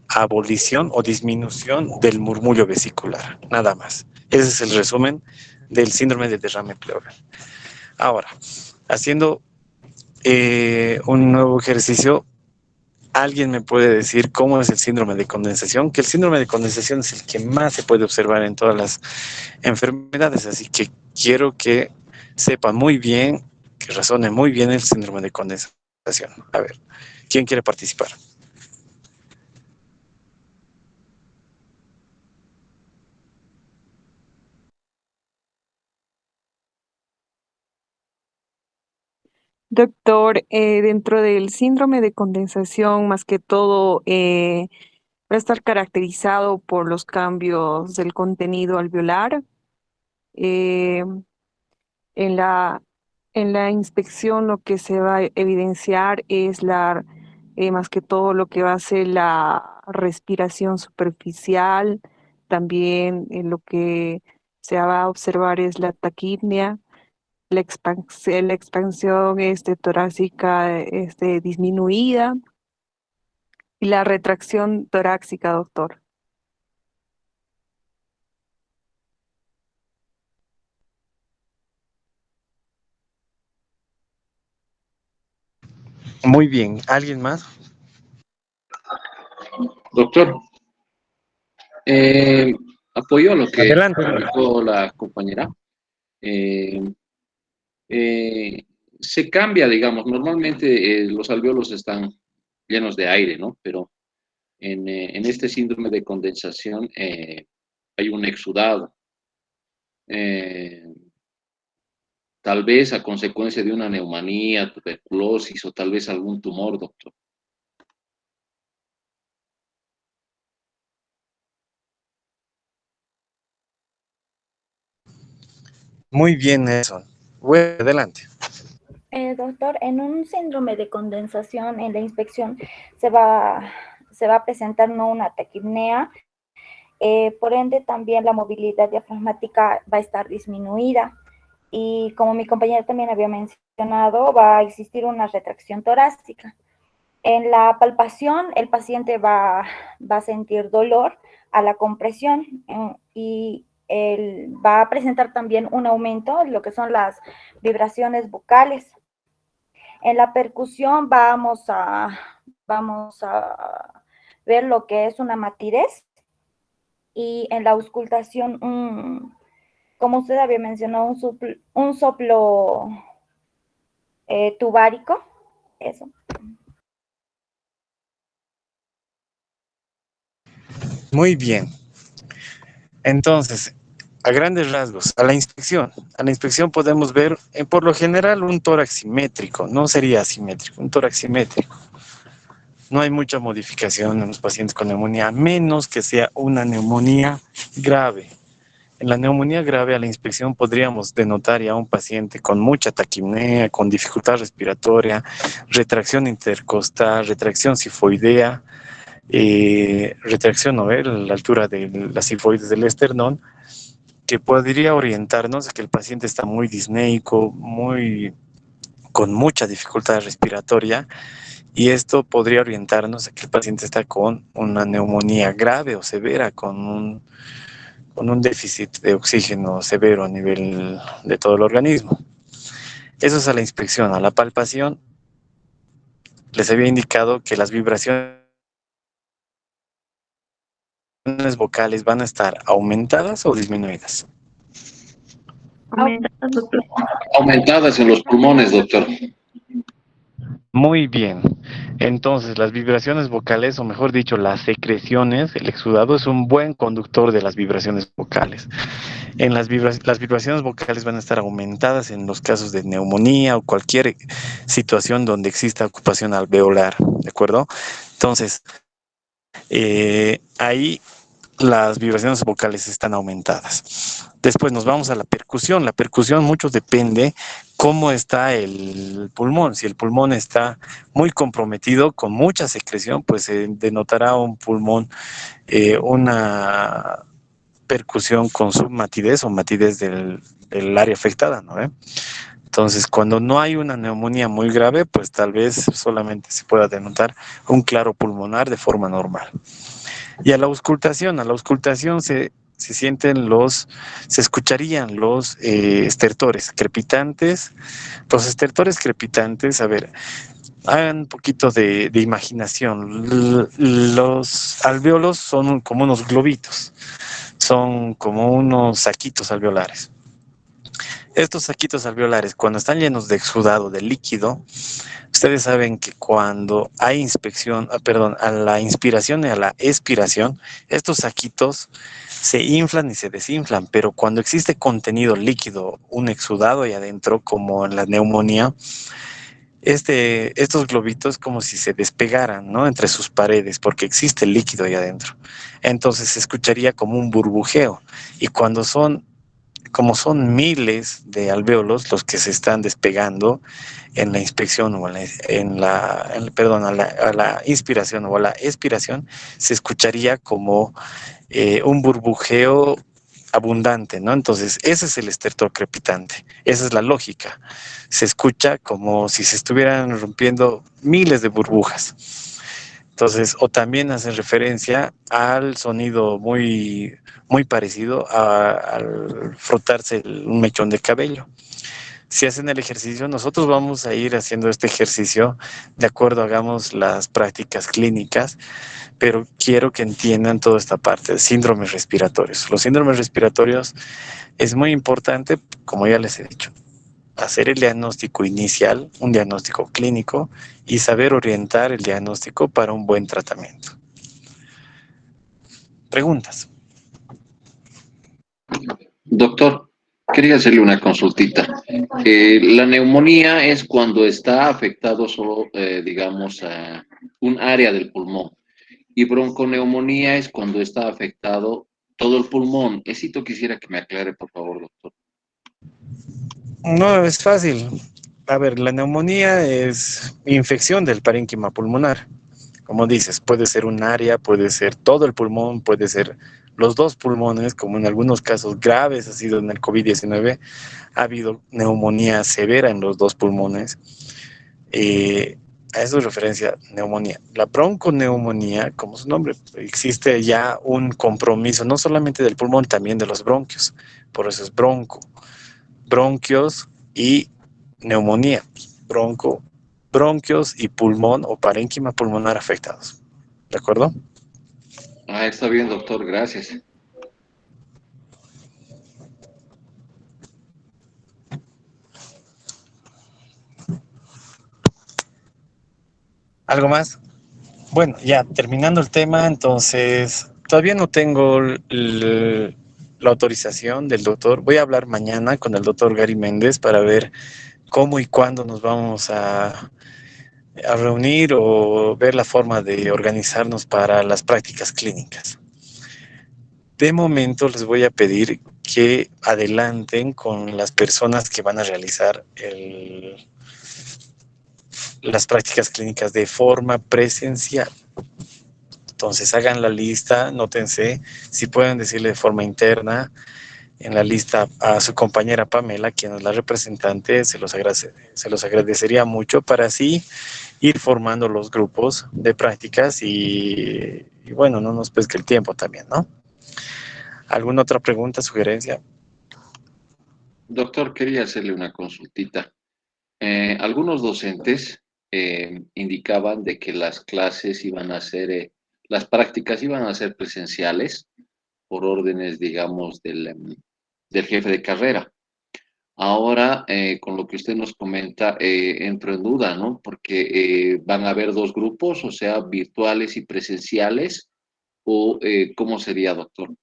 abolición o disminución del murmullo vesicular, nada más. Ese es el resumen del síndrome de derrame pleural. Ahora, haciendo un nuevo ejercicio, ¿alguien me puede decir cómo es el síndrome de condensación? Que el síndrome de condensación es el que más se puede observar en todas las enfermedades, así que quiero que sepa muy bien, que razone muy bien el síndrome de condensación. A ver, ¿quién quiere participar? Doctor, dentro del síndrome de condensación, más que todo, va a estar caracterizado por los cambios del contenido alveolar. Eh, en la inspección lo que se va a evidenciar es más que todo lo que va a ser la respiración superficial. También lo que se va a observar es la taquipnea, la expansión torácica disminuida y la retracción torácica, doctor. Muy bien, ¿alguien más? Doctor, apoyo a lo que Adelante. dijo la compañera. Eh, Se cambia, digamos, normalmente los alveolos están llenos de aire, ¿no? Pero en este síndrome de condensación hay un exudado. Eh, Tal vez a consecuencia de una neumonía, tuberculosis o tal vez algún tumor, doctor. Muy bien, Nelson. Bueno, adelante. Doctor, en un síndrome de condensación, en la inspección se va a presentar no una taquipnea, por ende también la movilidad diafragmática va a estar disminuida y como mi compañera también había mencionado, va a existir una retracción torácica. En la palpación, el paciente va a sentir dolor a la compresión y va a presentar también un aumento en lo que son las vibraciones bucales. En la percusión vamos a ver lo que es una matidez y en la auscultación, como usted había mencionado, un soplo tubárico, eso. Muy bien. Entonces, a grandes rasgos, a la inspección podemos ver, por lo general, un tórax simétrico, no sería asimétrico, un tórax simétrico. No hay mucha modificación en los pacientes con neumonía, a menos que sea una neumonía grave. En la neumonía grave, a la inspección podríamos denotar ya un paciente con mucha taquipnea, con dificultad respiratoria, retracción intercostal, retracción sifoidea, retracción a la altura de las sifoides del esternón, que podría orientarnos a que el paciente está muy disneico, con mucha dificultad respiratoria, y esto podría orientarnos a que el paciente está con una neumonía grave o severa, con un déficit de oxígeno severo a nivel de todo el organismo. Eso es a la inspección. A la palpación, les había indicado que las vibraciones vocales van a estar aumentadas o disminuidas. Aumentadas en los pulmones, doctor. Muy bien. Entonces, las vibraciones vocales, o mejor dicho, las secreciones, el exudado es un buen conductor de las vibraciones vocales. Las vibraciones vocales van a estar aumentadas en los casos de neumonía o cualquier situación donde exista ocupación alveolar, ¿de acuerdo? Entonces, ahí las vibraciones vocales están aumentadas. Después nos vamos a la percusión. La percusión mucho depende cómo está el pulmón. Si el pulmón está muy comprometido, con mucha secreción, pues se denotará un pulmón, una percusión con submatidez o matidez del área afectada, ¿no? Entonces, cuando no hay una neumonía muy grave, pues tal vez solamente se pueda denotar un claro pulmonar de forma normal. Y a la auscultación se escucharían los estertores crepitantes. Los estertores crepitantes, a ver, hagan un poquito de imaginación. Los alvéolos son como unos globitos, son como unos saquitos alveolares. Estos saquitos alveolares, cuando están llenos de exudado, de líquido, ustedes saben que cuando hay a la inspiración y a la expiración, estos saquitos se inflan y se desinflan, pero cuando existe contenido líquido, un exudado ahí adentro, como en la neumonía, estos globitos como si se despegaran, ¿no? Entre sus paredes, porque existe líquido ahí adentro. Entonces se escucharía como un burbujeo. Y como son miles de alvéolos los que se están despegando en la inspección o a la inspiración o a la expiración, se escucharía como un burbujeo abundante, ¿no? Entonces, ese es el estertor crepitante, esa es la lógica. Se escucha como si se estuvieran rompiendo miles de burbujas. Entonces, o también hacen referencia al sonido muy, muy parecido al frotarse un mechón de cabello. Si hacen el ejercicio, nosotros vamos a ir haciendo este ejercicio de acuerdo, hagamos las prácticas clínicas, pero quiero que entiendan toda esta parte de síndromes respiratorios. Los síndromes respiratorios es muy importante, como ya les he dicho, hacer el diagnóstico inicial, un diagnóstico clínico y saber orientar el diagnóstico para un buen tratamiento. ¿Preguntas? Doctor, quería hacerle una consultita. La neumonía es cuando está afectado solo, digamos, a un área del pulmón. Y bronconeumonía es cuando está afectado todo el pulmón. Esito quisiera que me aclare, por favor, doctor. No, es fácil. A ver, la neumonía es infección del parénquima pulmonar. Como dices, puede ser un área, puede ser todo el pulmón, puede ser los dos pulmones, como en algunos casos graves ha sido en el COVID-19, ha habido neumonía severa en los dos pulmones. A eso es referencia neumonía. La bronconeumonía, como su nombre, existe ya un compromiso, no solamente del pulmón, también de los bronquios. Por eso es bronco. Bronquios y neumonía. Bronquios y pulmón o parénquima pulmonar afectados. ¿De acuerdo? Ah, está bien, doctor, gracias. ¿Algo más? Bueno, ya terminando el tema, entonces todavía no tengo la autorización del doctor. Voy a hablar mañana con el doctor Gary Méndez para ver cómo y cuándo nos vamos a reunir o ver la forma de organizarnos para las prácticas clínicas. De momento les voy a pedir que adelanten con las personas que van a realizar las prácticas clínicas de forma presencial. Entonces hagan la lista, nótense, si pueden decirle de forma interna en la lista a su compañera Pamela, quien es la representante, se los agradecería mucho para así ir formando los grupos de prácticas y bueno, no nos pesque el tiempo también, ¿no? ¿Alguna otra pregunta, sugerencia? Doctor, quería hacerle una consultita. Algunos docentes indicaban de que las clases iban a ser, las prácticas iban a ser presenciales por órdenes, digamos, del jefe de carrera. Ahora, con lo que usted nos comenta, entro en duda, ¿no? Porque van a haber dos grupos, o sea, virtuales y presenciales, o ¿cómo sería, doctor?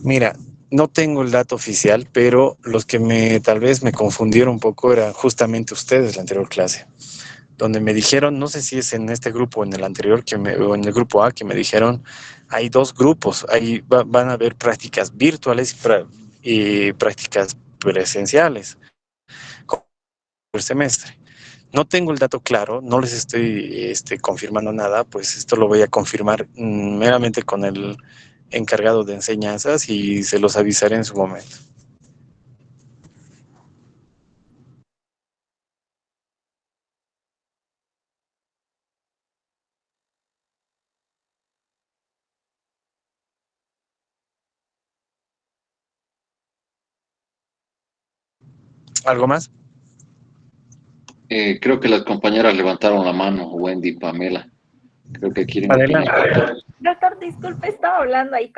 Mira, no tengo el dato oficial, pero los que tal vez me confundieron un poco eran justamente ustedes, la anterior clase, donde me dijeron, no sé si es en este grupo o en el anterior, o en el grupo A, que me dijeron, hay dos grupos, van a haber prácticas virtuales y prácticas presenciales por semestre. No tengo el dato claro, no les estoy confirmando nada, pues esto lo voy a confirmar meramente con el encargado de enseñanzas y se los avisaré en su momento. ¿Algo más? Creo que las compañeras levantaron la mano, Wendy y Pamela. Creo que quieren Adelante. opinar. Doctor, disculpe, estaba hablando ahí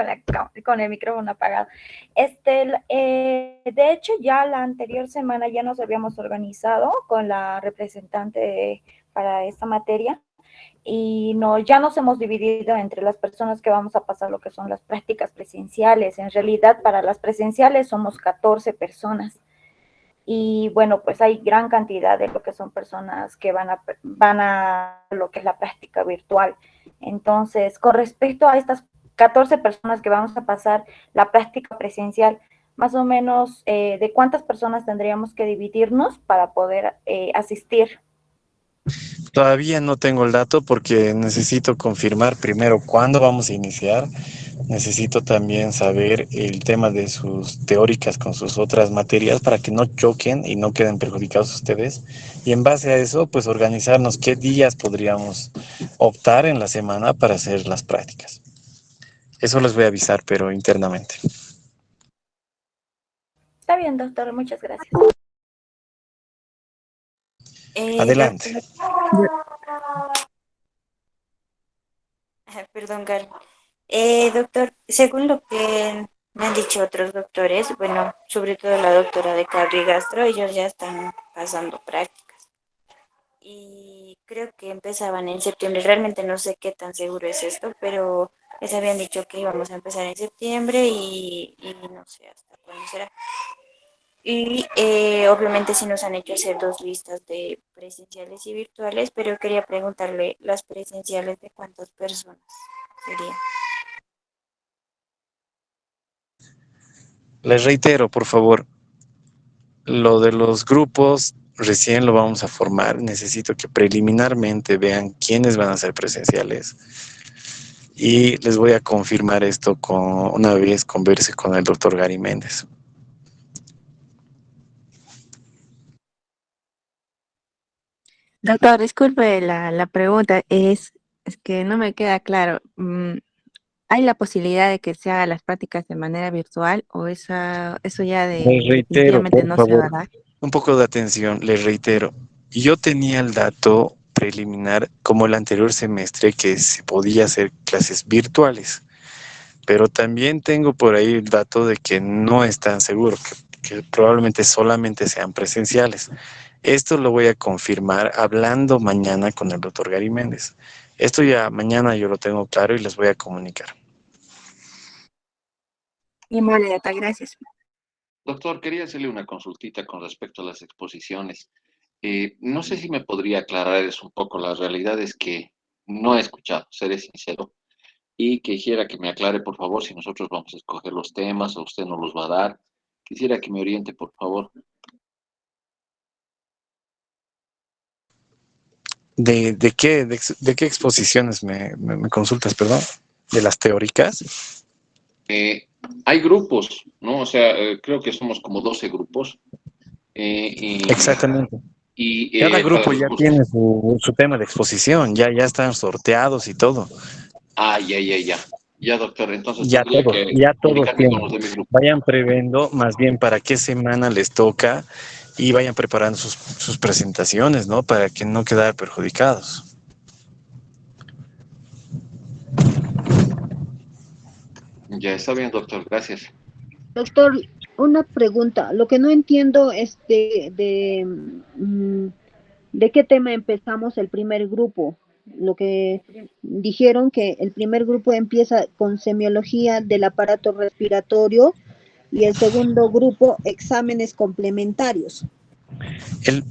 con el micrófono apagado. De hecho, ya la anterior semana ya nos habíamos organizado con la representante para esta materia y ya nos hemos dividido entre las personas que vamos a pasar lo que son las prácticas presenciales. En realidad, para las presenciales somos 14 personas. Y bueno, pues hay gran cantidad de lo que son personas que van a lo que es la práctica virtual. Entonces, con respecto a estas 14 personas que vamos a pasar la práctica presencial, más o menos, ¿de cuántas personas tendríamos que dividirnos para poder asistir? Todavía no tengo el dato porque necesito confirmar primero cuándo vamos a iniciar. Necesito también saber el tema de sus teóricas con sus otras materias para que no choquen y no queden perjudicados ustedes. Y en base a eso, pues organizarnos qué días podríamos optar en la semana para hacer las prácticas. Eso les voy a avisar, pero internamente. Está bien, doctor, muchas gracias. Adelante. Perdón, Carlos. Doctor, según lo que me han dicho otros doctores, bueno, sobre todo la doctora de Carri-Gastro, ellos ya están pasando prácticas. Y creo que empezaban en septiembre. Realmente no sé qué tan seguro es esto, pero les habían dicho que íbamos a empezar en septiembre y no sé hasta cuándo será. Y obviamente sí nos han hecho hacer dos listas de presenciales y virtuales, pero quería preguntarle, ¿las presenciales de cuántas personas serían? Les reitero, por favor, lo de los grupos recién lo vamos a formar. Necesito que preliminarmente vean quiénes van a ser presenciales. Y les voy a confirmar esto una vez converse con el doctor Gary Méndez. Doctor, disculpe la pregunta, es que no me queda claro. ¿Hay la posibilidad de que se hagan las prácticas de manera virtual o eso ya Les reitero, definitivamente por no se va favor, a dar? un poco de atención. Les reitero, yo tenía el dato preliminar como el anterior semestre que se podía hacer clases virtuales, pero también tengo por ahí el dato de que no es tan seguro, que probablemente solamente sean presenciales. Esto lo voy a confirmar hablando mañana con el doctor Gary Méndez. Esto ya mañana yo lo tengo claro y les voy a comunicar. Y vale, doctor, gracias. Doctor, quería hacerle una consultita con respecto a las exposiciones. No sé si me podría aclarar eso un poco. La realidad es que no he escuchado, seré sincero, y quisiera que me aclare, por favor, si nosotros vamos a escoger los temas o usted nos los va a dar. Quisiera que me oriente, por favor. ¿De qué exposiciones me consultas, perdón? ¿De las teóricas? Hay grupos, ¿no? O sea, creo que somos como 12 grupos. Exactamente. Cada Para grupo los ya cursos. tiene su tema de exposición, ya están sorteados y todo. Ah, ya. Ya, doctor, entonces Ya tendría todos, que ya todos comunicarme con tienen. los de mi grupo. Vayan previendo más bien para qué semana les toca y vayan preparando sus presentaciones, ¿no? Para que no quedar perjudicados. Ya está bien, doctor, gracias. Doctor, una pregunta. Lo que no entiendo es de qué tema empezamos el primer grupo. Lo que dijeron que el primer grupo empieza con semiología del aparato respiratorio y el segundo grupo exámenes complementarios.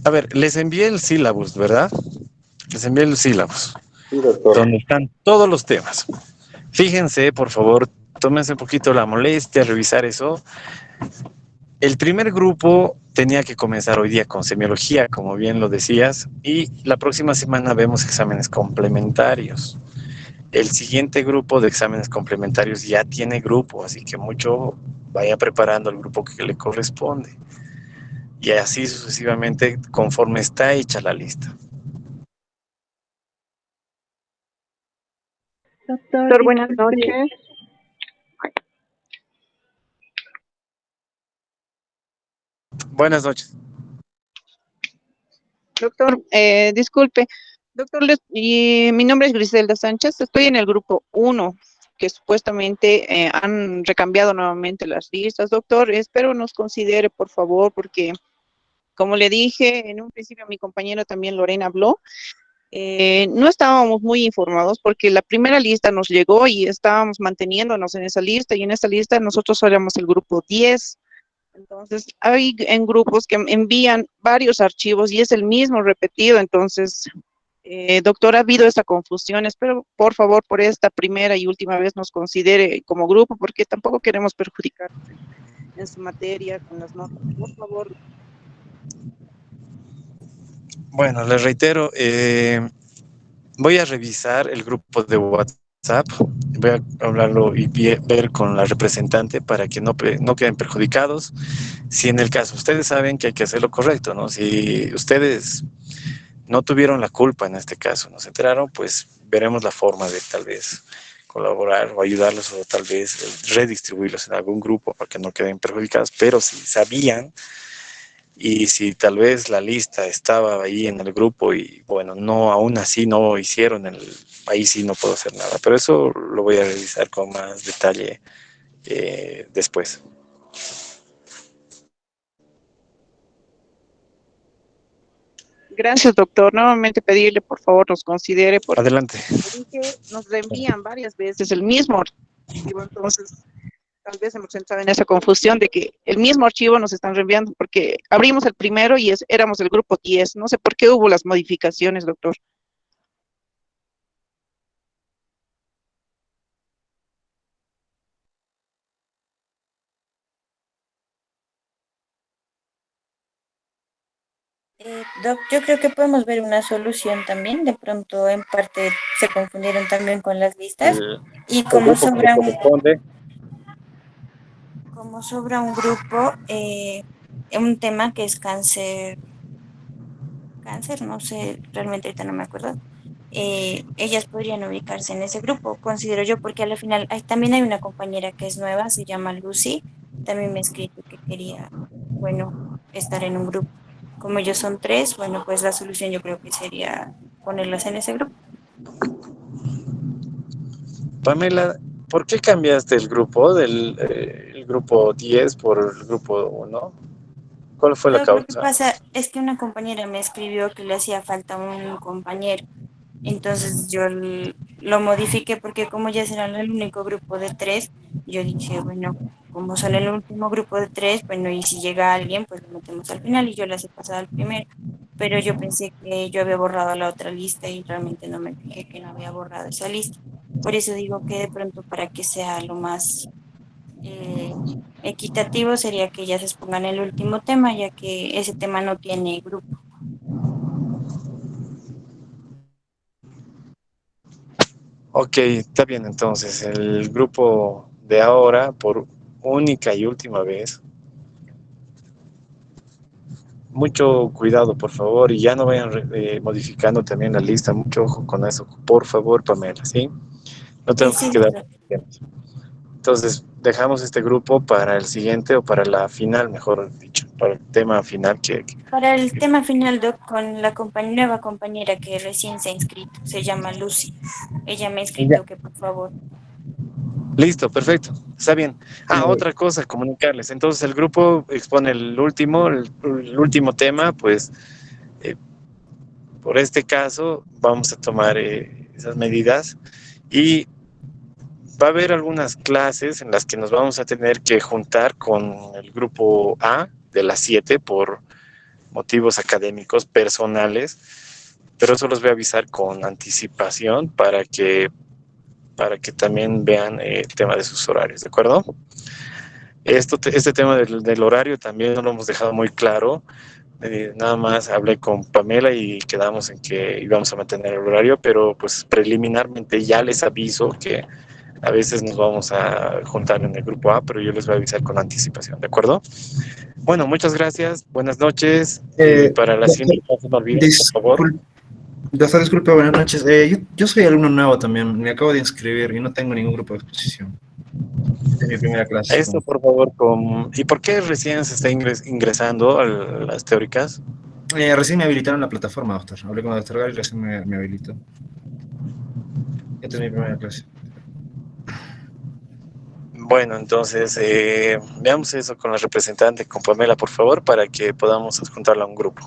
A ver, les envié el sílabus, ¿verdad? Les envié el sílabus, Sí, doctor. donde están todos los temas. Fíjense, por favor, tómense un poquito la molestia de revisar eso. El primer grupo tenía que comenzar hoy día con semiología, como bien lo decías, y la próxima semana vemos exámenes complementarios. El siguiente grupo de exámenes complementarios ya tiene grupo, así que mucho vaya preparando el grupo que le corresponde. Y así sucesivamente conforme está hecha la lista. Doctor, Doctor, buenas disculpe, noches. Buenas noches. Doctor, disculpe, doctor, mi nombre es Griselda Sánchez, estoy en el grupo 1, que supuestamente han recambiado nuevamente las listas. Doctor, espero nos considere, por favor, porque como le dije en un principio, mi compañera también Lorena habló, no estábamos muy informados porque la primera lista nos llegó y estábamos manteniéndonos en esa lista y en esa lista nosotros éramos el grupo 10. Entonces, hay en grupos que envían varios archivos y es el mismo repetido. Entonces, doctor, ha habido esta confusión. Espero, por favor, por esta primera y última vez nos considere como grupo, porque tampoco queremos perjudicar en su materia con las notas. Por favor. Bueno, les reitero, voy a revisar el grupo de WhatsApp, voy a hablarlo y ver con la representante para que no queden perjudicados. Si en el caso ustedes saben que hay que hacer lo correcto, ¿no? Si ustedes no tuvieron la culpa en este caso, no se enteraron, pues veremos la forma de tal vez colaborar o ayudarlos o tal vez redistribuirlos en algún grupo para que no queden perjudicados, pero si sabían y si tal vez la lista estaba ahí en el grupo y bueno, no, aún así no hicieron ahí sí no puedo hacer nada, pero eso lo voy a revisar con más detalle después. Gracias, doctor. Nuevamente pedirle, por favor, nos considere, porque Adelante. nos reenvían varias veces el mismo archivo. Entonces, tal vez hemos entrado en esa confusión de que el mismo archivo nos están reenviando, porque abrimos el primero y éramos el grupo 10. No sé por qué hubo las modificaciones, doctor. Doc, yo creo que podemos ver una solución también. De pronto, en parte, se confundieron también con las listas. Y El grupo que le corresponde. como sobra un grupo, un tema que es cáncer, no sé, realmente ahorita no me acuerdo. Ellas podrían ubicarse en ese grupo, considero yo, porque al final también hay una compañera que es nueva, se llama Lucy, también me ha escrito que quería, bueno, estar en un grupo. Como ellos son tres, bueno, pues la solución yo creo que sería ponerlas en ese grupo. Pamela, ¿por qué cambiaste el grupo el grupo 10 por el grupo 1? ¿Cuál fue la Lo que causa? pasa es que una compañera me escribió que le hacía falta un compañero. Entonces yo lo modifiqué porque como ya serán el único grupo de tres, yo dije, bueno, como son el último grupo de tres, bueno, y si llega alguien, pues lo metemos al final y yo las he pasado al primero. Pero yo pensé que yo había borrado la otra lista y realmente no me fijé que no había borrado esa lista. Por eso digo que de pronto para que sea lo más eh, equitativo sería que ellas expongan el último tema, ya que ese tema no tiene grupo. Ok, está bien entonces. El grupo de ahora, por única y última vez, mucho cuidado, por favor, y ya no vayan modificando también la lista. Mucho ojo con eso, por favor, Pamela, ¿sí? No tenemos que Sí, quedar. doctor. Entonces, dejamos este grupo para el siguiente o para la final, mejor dicho, para el tema final Para el tema final, Doc, con la nueva compañera que recién se ha inscrito, se llama Lucy. Ella me ha Ya. escrito que por favor. Listo, perfecto, está bien. Otra cosa, comunicarles. Entonces, el grupo expone el último tema, pues, por este caso, vamos a tomar esas medidas y va a haber algunas clases en las que nos vamos a tener que juntar con el grupo A de las 7 por motivos académicos personales, pero eso los voy a avisar con anticipación para que también vean el tema de sus horarios, ¿de acuerdo? Este tema del horario también no lo hemos dejado muy claro. Nada más hablé con Pamela y quedamos en que íbamos a mantener el horario, pero pues preliminarmente ya les aviso que a veces nos vamos a juntar en el grupo A, pero yo les voy a avisar con anticipación, ¿de acuerdo? Bueno, muchas gracias, buenas noches. Para la siguiente, no se me olviden, por favor. Doctor, disculpe, buenas noches. Yo soy alumno nuevo también, me acabo de inscribir y no tengo ningún grupo de exposición. Esta es mi primera clase. Esto, por favor, ¿y por qué recién se está ingresando a las teóricas? Recién me habilitaron la plataforma, doctor. Hablé con el doctor Gary y recién me habilitó. Esta es mi primera clase. Bueno, entonces veamos eso con la representante, con Pamela, por favor, para que podamos adjuntarla a un grupo.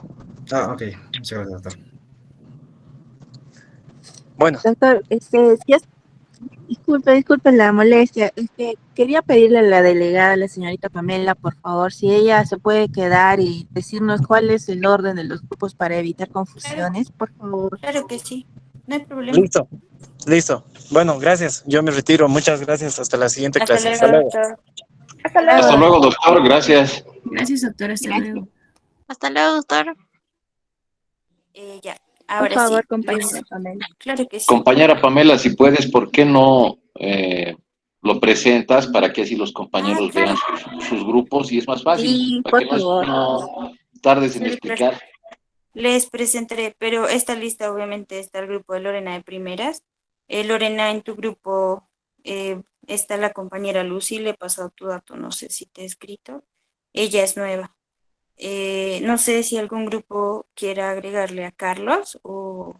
Ok. Muchas gracias, doctor. Bueno. Doctor, disculpe la molestia. Quería pedirle a la delegada, la señorita Pamela, por favor, si ella se puede quedar y decirnos cuál es el orden de los grupos para evitar confusiones, por favor. Claro que sí, no hay problema. Listo. Bueno, gracias. Yo me retiro. Muchas gracias. Hasta la siguiente clase. Hasta luego. Hasta luego, doctor. Gracias. Gracias, doctor. Hasta luego. Hasta luego, doctor. Ya, Por ahora favor, sí. compañera Pamela. Claro que sí. Compañera Pamela, si puedes, ¿por qué no lo presentas para que así los compañeros vean sus grupos y es más fácil? Sí, para por que favor. no tardes en Sí, explicar. Les presentaré, pero esta lista obviamente está el grupo de Lorena de primeras. Lorena, en tu grupo está la compañera Lucy, le he pasado tu dato, no sé si te he escrito. Ella es nueva. No sé si algún grupo quiera agregarle a Carlos o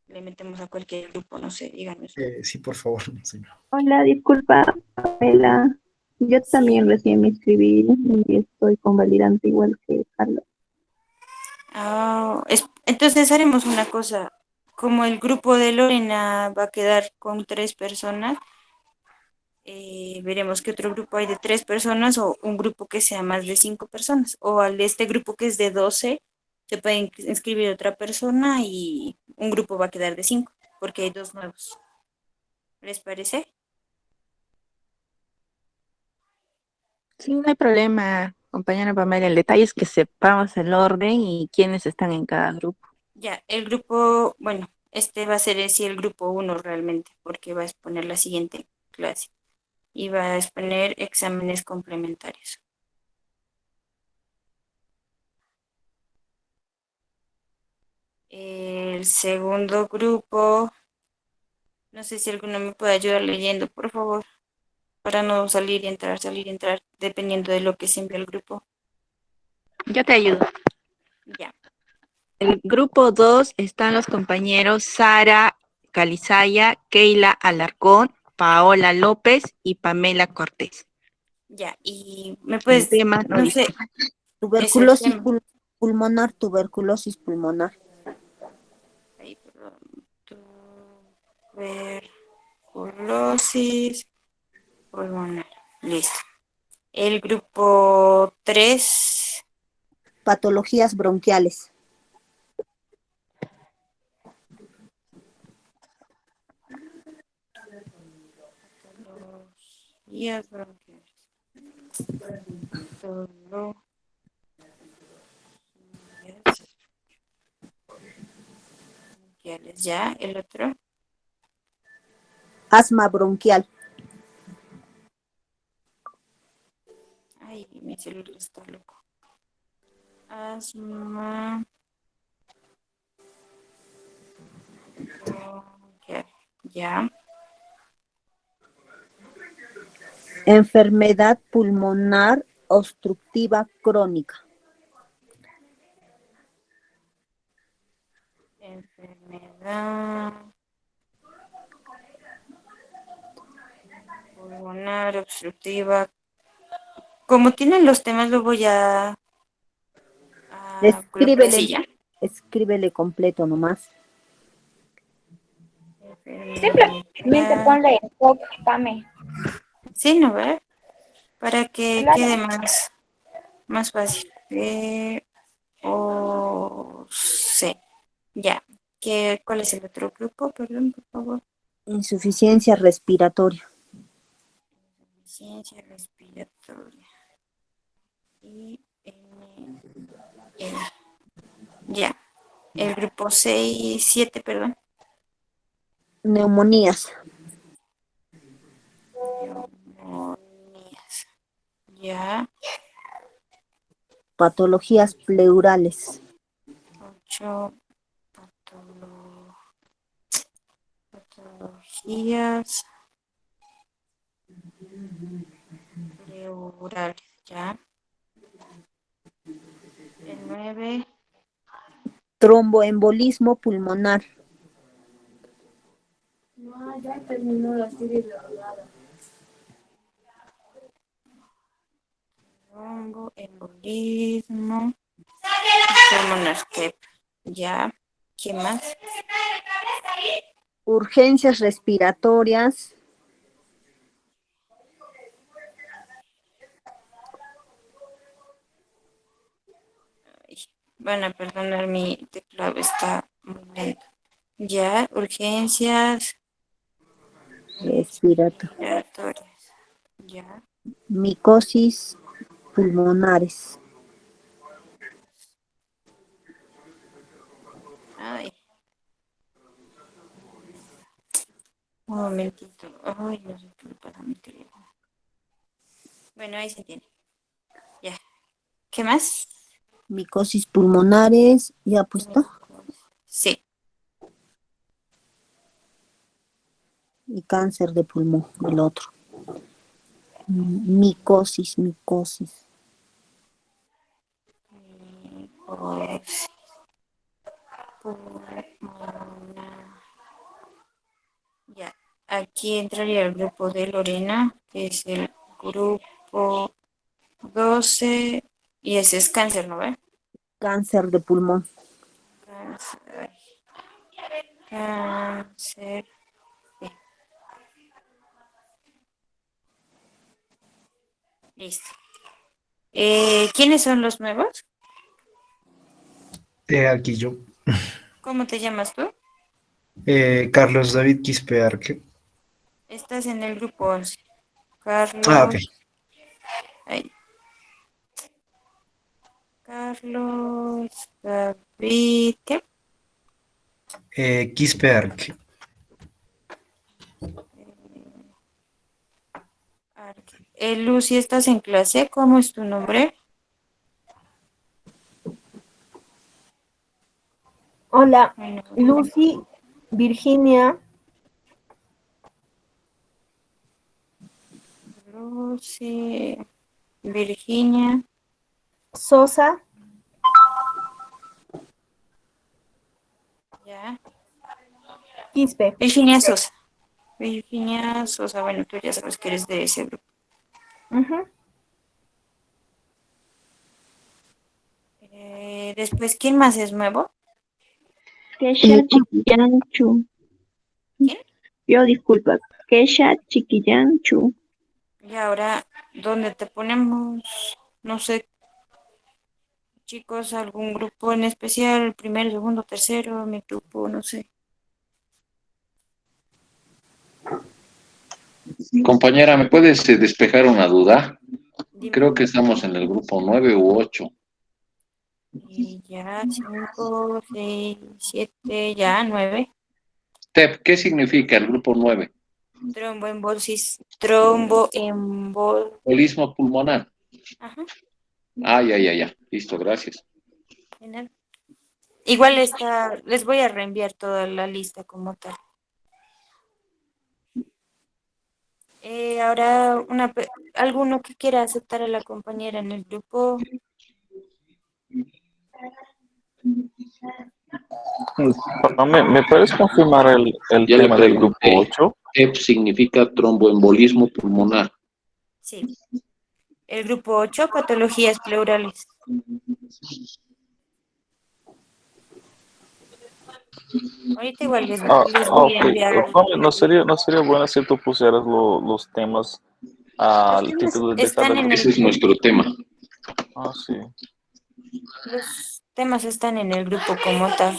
le metemos a cualquier grupo, no sé, díganme. Sí, por favor, señor. Hola, disculpa, Pamela. Yo también recién me inscribí y estoy convalidante igual que Carlos. Entonces haremos una cosa. Como el grupo de Lorena va a quedar con 3 personas, veremos qué otro grupo hay de 3 personas o un grupo que sea más de 5 personas. O al de este grupo que es de 12, se puede inscribir otra persona y un grupo va a quedar de 5, porque hay 2 nuevos. ¿Les parece? Sí, no hay problema, compañera Pamela. El detalle es que sepamos el orden y quiénes están en cada grupo. Ya, el grupo, bueno, este va a ser en sí el grupo 1 realmente, porque va a exponer la siguiente clase y va a exponer exámenes complementarios. El segundo grupo, no sé si alguno me puede ayudar leyendo, por favor, para no salir y entrar, dependiendo de lo que se envía el grupo. Yo te ayudo. Ya. El grupo 2 están los compañeros Sara Calizaya, Keila Alarcón, Paola López y Pamela Cortés. Ya, y me puedes, tema, no sé, Tuberculosis pulmonar, tuberculosis pulmonar. Ay, perdón. Tuberculosis pulmonar. Listo. El grupo 3. Patologías bronquiales. Patologías bronquiales. Ya, el otro. Asma bronquial. Ay, mi celular está loco. Asma bronquial. Ya. Enfermedad pulmonar obstructiva crónica. Enfermedad pulmonar obstructiva. Como tienen los temas, lo voy a colocar así ya. Escríbele completo nomás. Simplemente ponle en POC, Pame. Sí, ¿no ve? Para que Claro. quede más fácil. O C. Ya. ¿Cuál es el otro grupo? Perdón, por favor. Insuficiencia respiratoria. Ciencia respiratoria. Y ya. El grupo 6, 7, perdón. Neumonías. Neumonías. Ya. Patologías pleurales. 8. Patologías pleurales. Ya. El 9. Tromboembolismo pulmonar. No, ya terminó la serie de hablada. Tromboembolismo pulmonar. Ya. ¿Qué más? Urgencias respiratorias. Van a perdonar, mi teclado está muy lento. Ya, urgencias Respiratorias. respiratorias. Ya. Micosis pulmonares. Ay. Un momentito. Ay, no sé qué le pasa a mi teléfono. Bueno, ahí se entiende. Ya. ¿Qué más? Micosis pulmonares. ¿Ya puesto? Sí. Y cáncer de pulmón, el otro. Micosis. Ya. Aquí entraría el grupo de Lorena, que es el grupo 12. Y ese es cáncer, ¿no ve? Cáncer de pulmón. Cáncer. Sí. Listo. ¿Quiénes son los nuevos? Aquí yo. ¿Cómo te llamas tú? Carlos David Quispe Arque. Estás en el grupo 11. Ah, ok. Ahí. Carlos David, ¿qué? Quispe Arque. Lucy, ¿estás en clase? ¿Cómo es tu nombre? Hola, Lucy, Virginia, Lucy, Virginia. Sosa, Ya. Quispe. Virginia Sosa. Virginia Sosa, bueno, tú ya sabes que eres de ese grupo. Después, ¿quién más es nuevo? Kesha Chiquillanchu. ¿Quién? Yo disculpa. Kesha Chiquillanchu. Y ahora, ¿dónde te ponemos? No sé, chicos, algún grupo en especial, primero, segundo, tercero, mi grupo, no sé. Compañera, ¿me puedes despejar una duda? Creo que estamos en el grupo 9 u 8. Y ya, 5, 6, 7, ya, 9. TEP, ¿qué significa el grupo 9? Tromboembol. Embolismo pulmonar. Ajá. Ya. Listo, gracias. Genial. Igual les voy a reenviar toda la lista como tal. Ahora, ¿alguno que quiera aceptar a la compañera en el grupo? Perdón, ¿me puedes confirmar el Ya le tema del grupo pregunté. 8? TEP significa tromboembolismo pulmonar. Sí. El grupo 8, patologías pleurales. Ahorita igual les voy a Ok. enviar. No sería bueno si tú pusieras los temas al título del están dictamen. en Ese es nuestro tema. Ah, sí. Los temas están en el grupo como tal.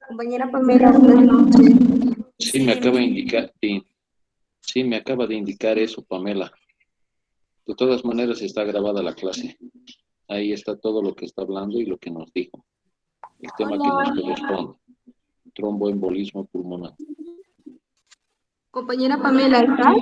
Compañera Pamela, buenas noches. Sí, me acaba de indicar, sí, me acaba de indicar eso, Pamela. De todas maneras está grabada la clase. Ahí está todo lo que está hablando y lo que nos dijo. El tema que nos corresponde. Tromboembolismo pulmonar. Compañera Pamela, ¿está?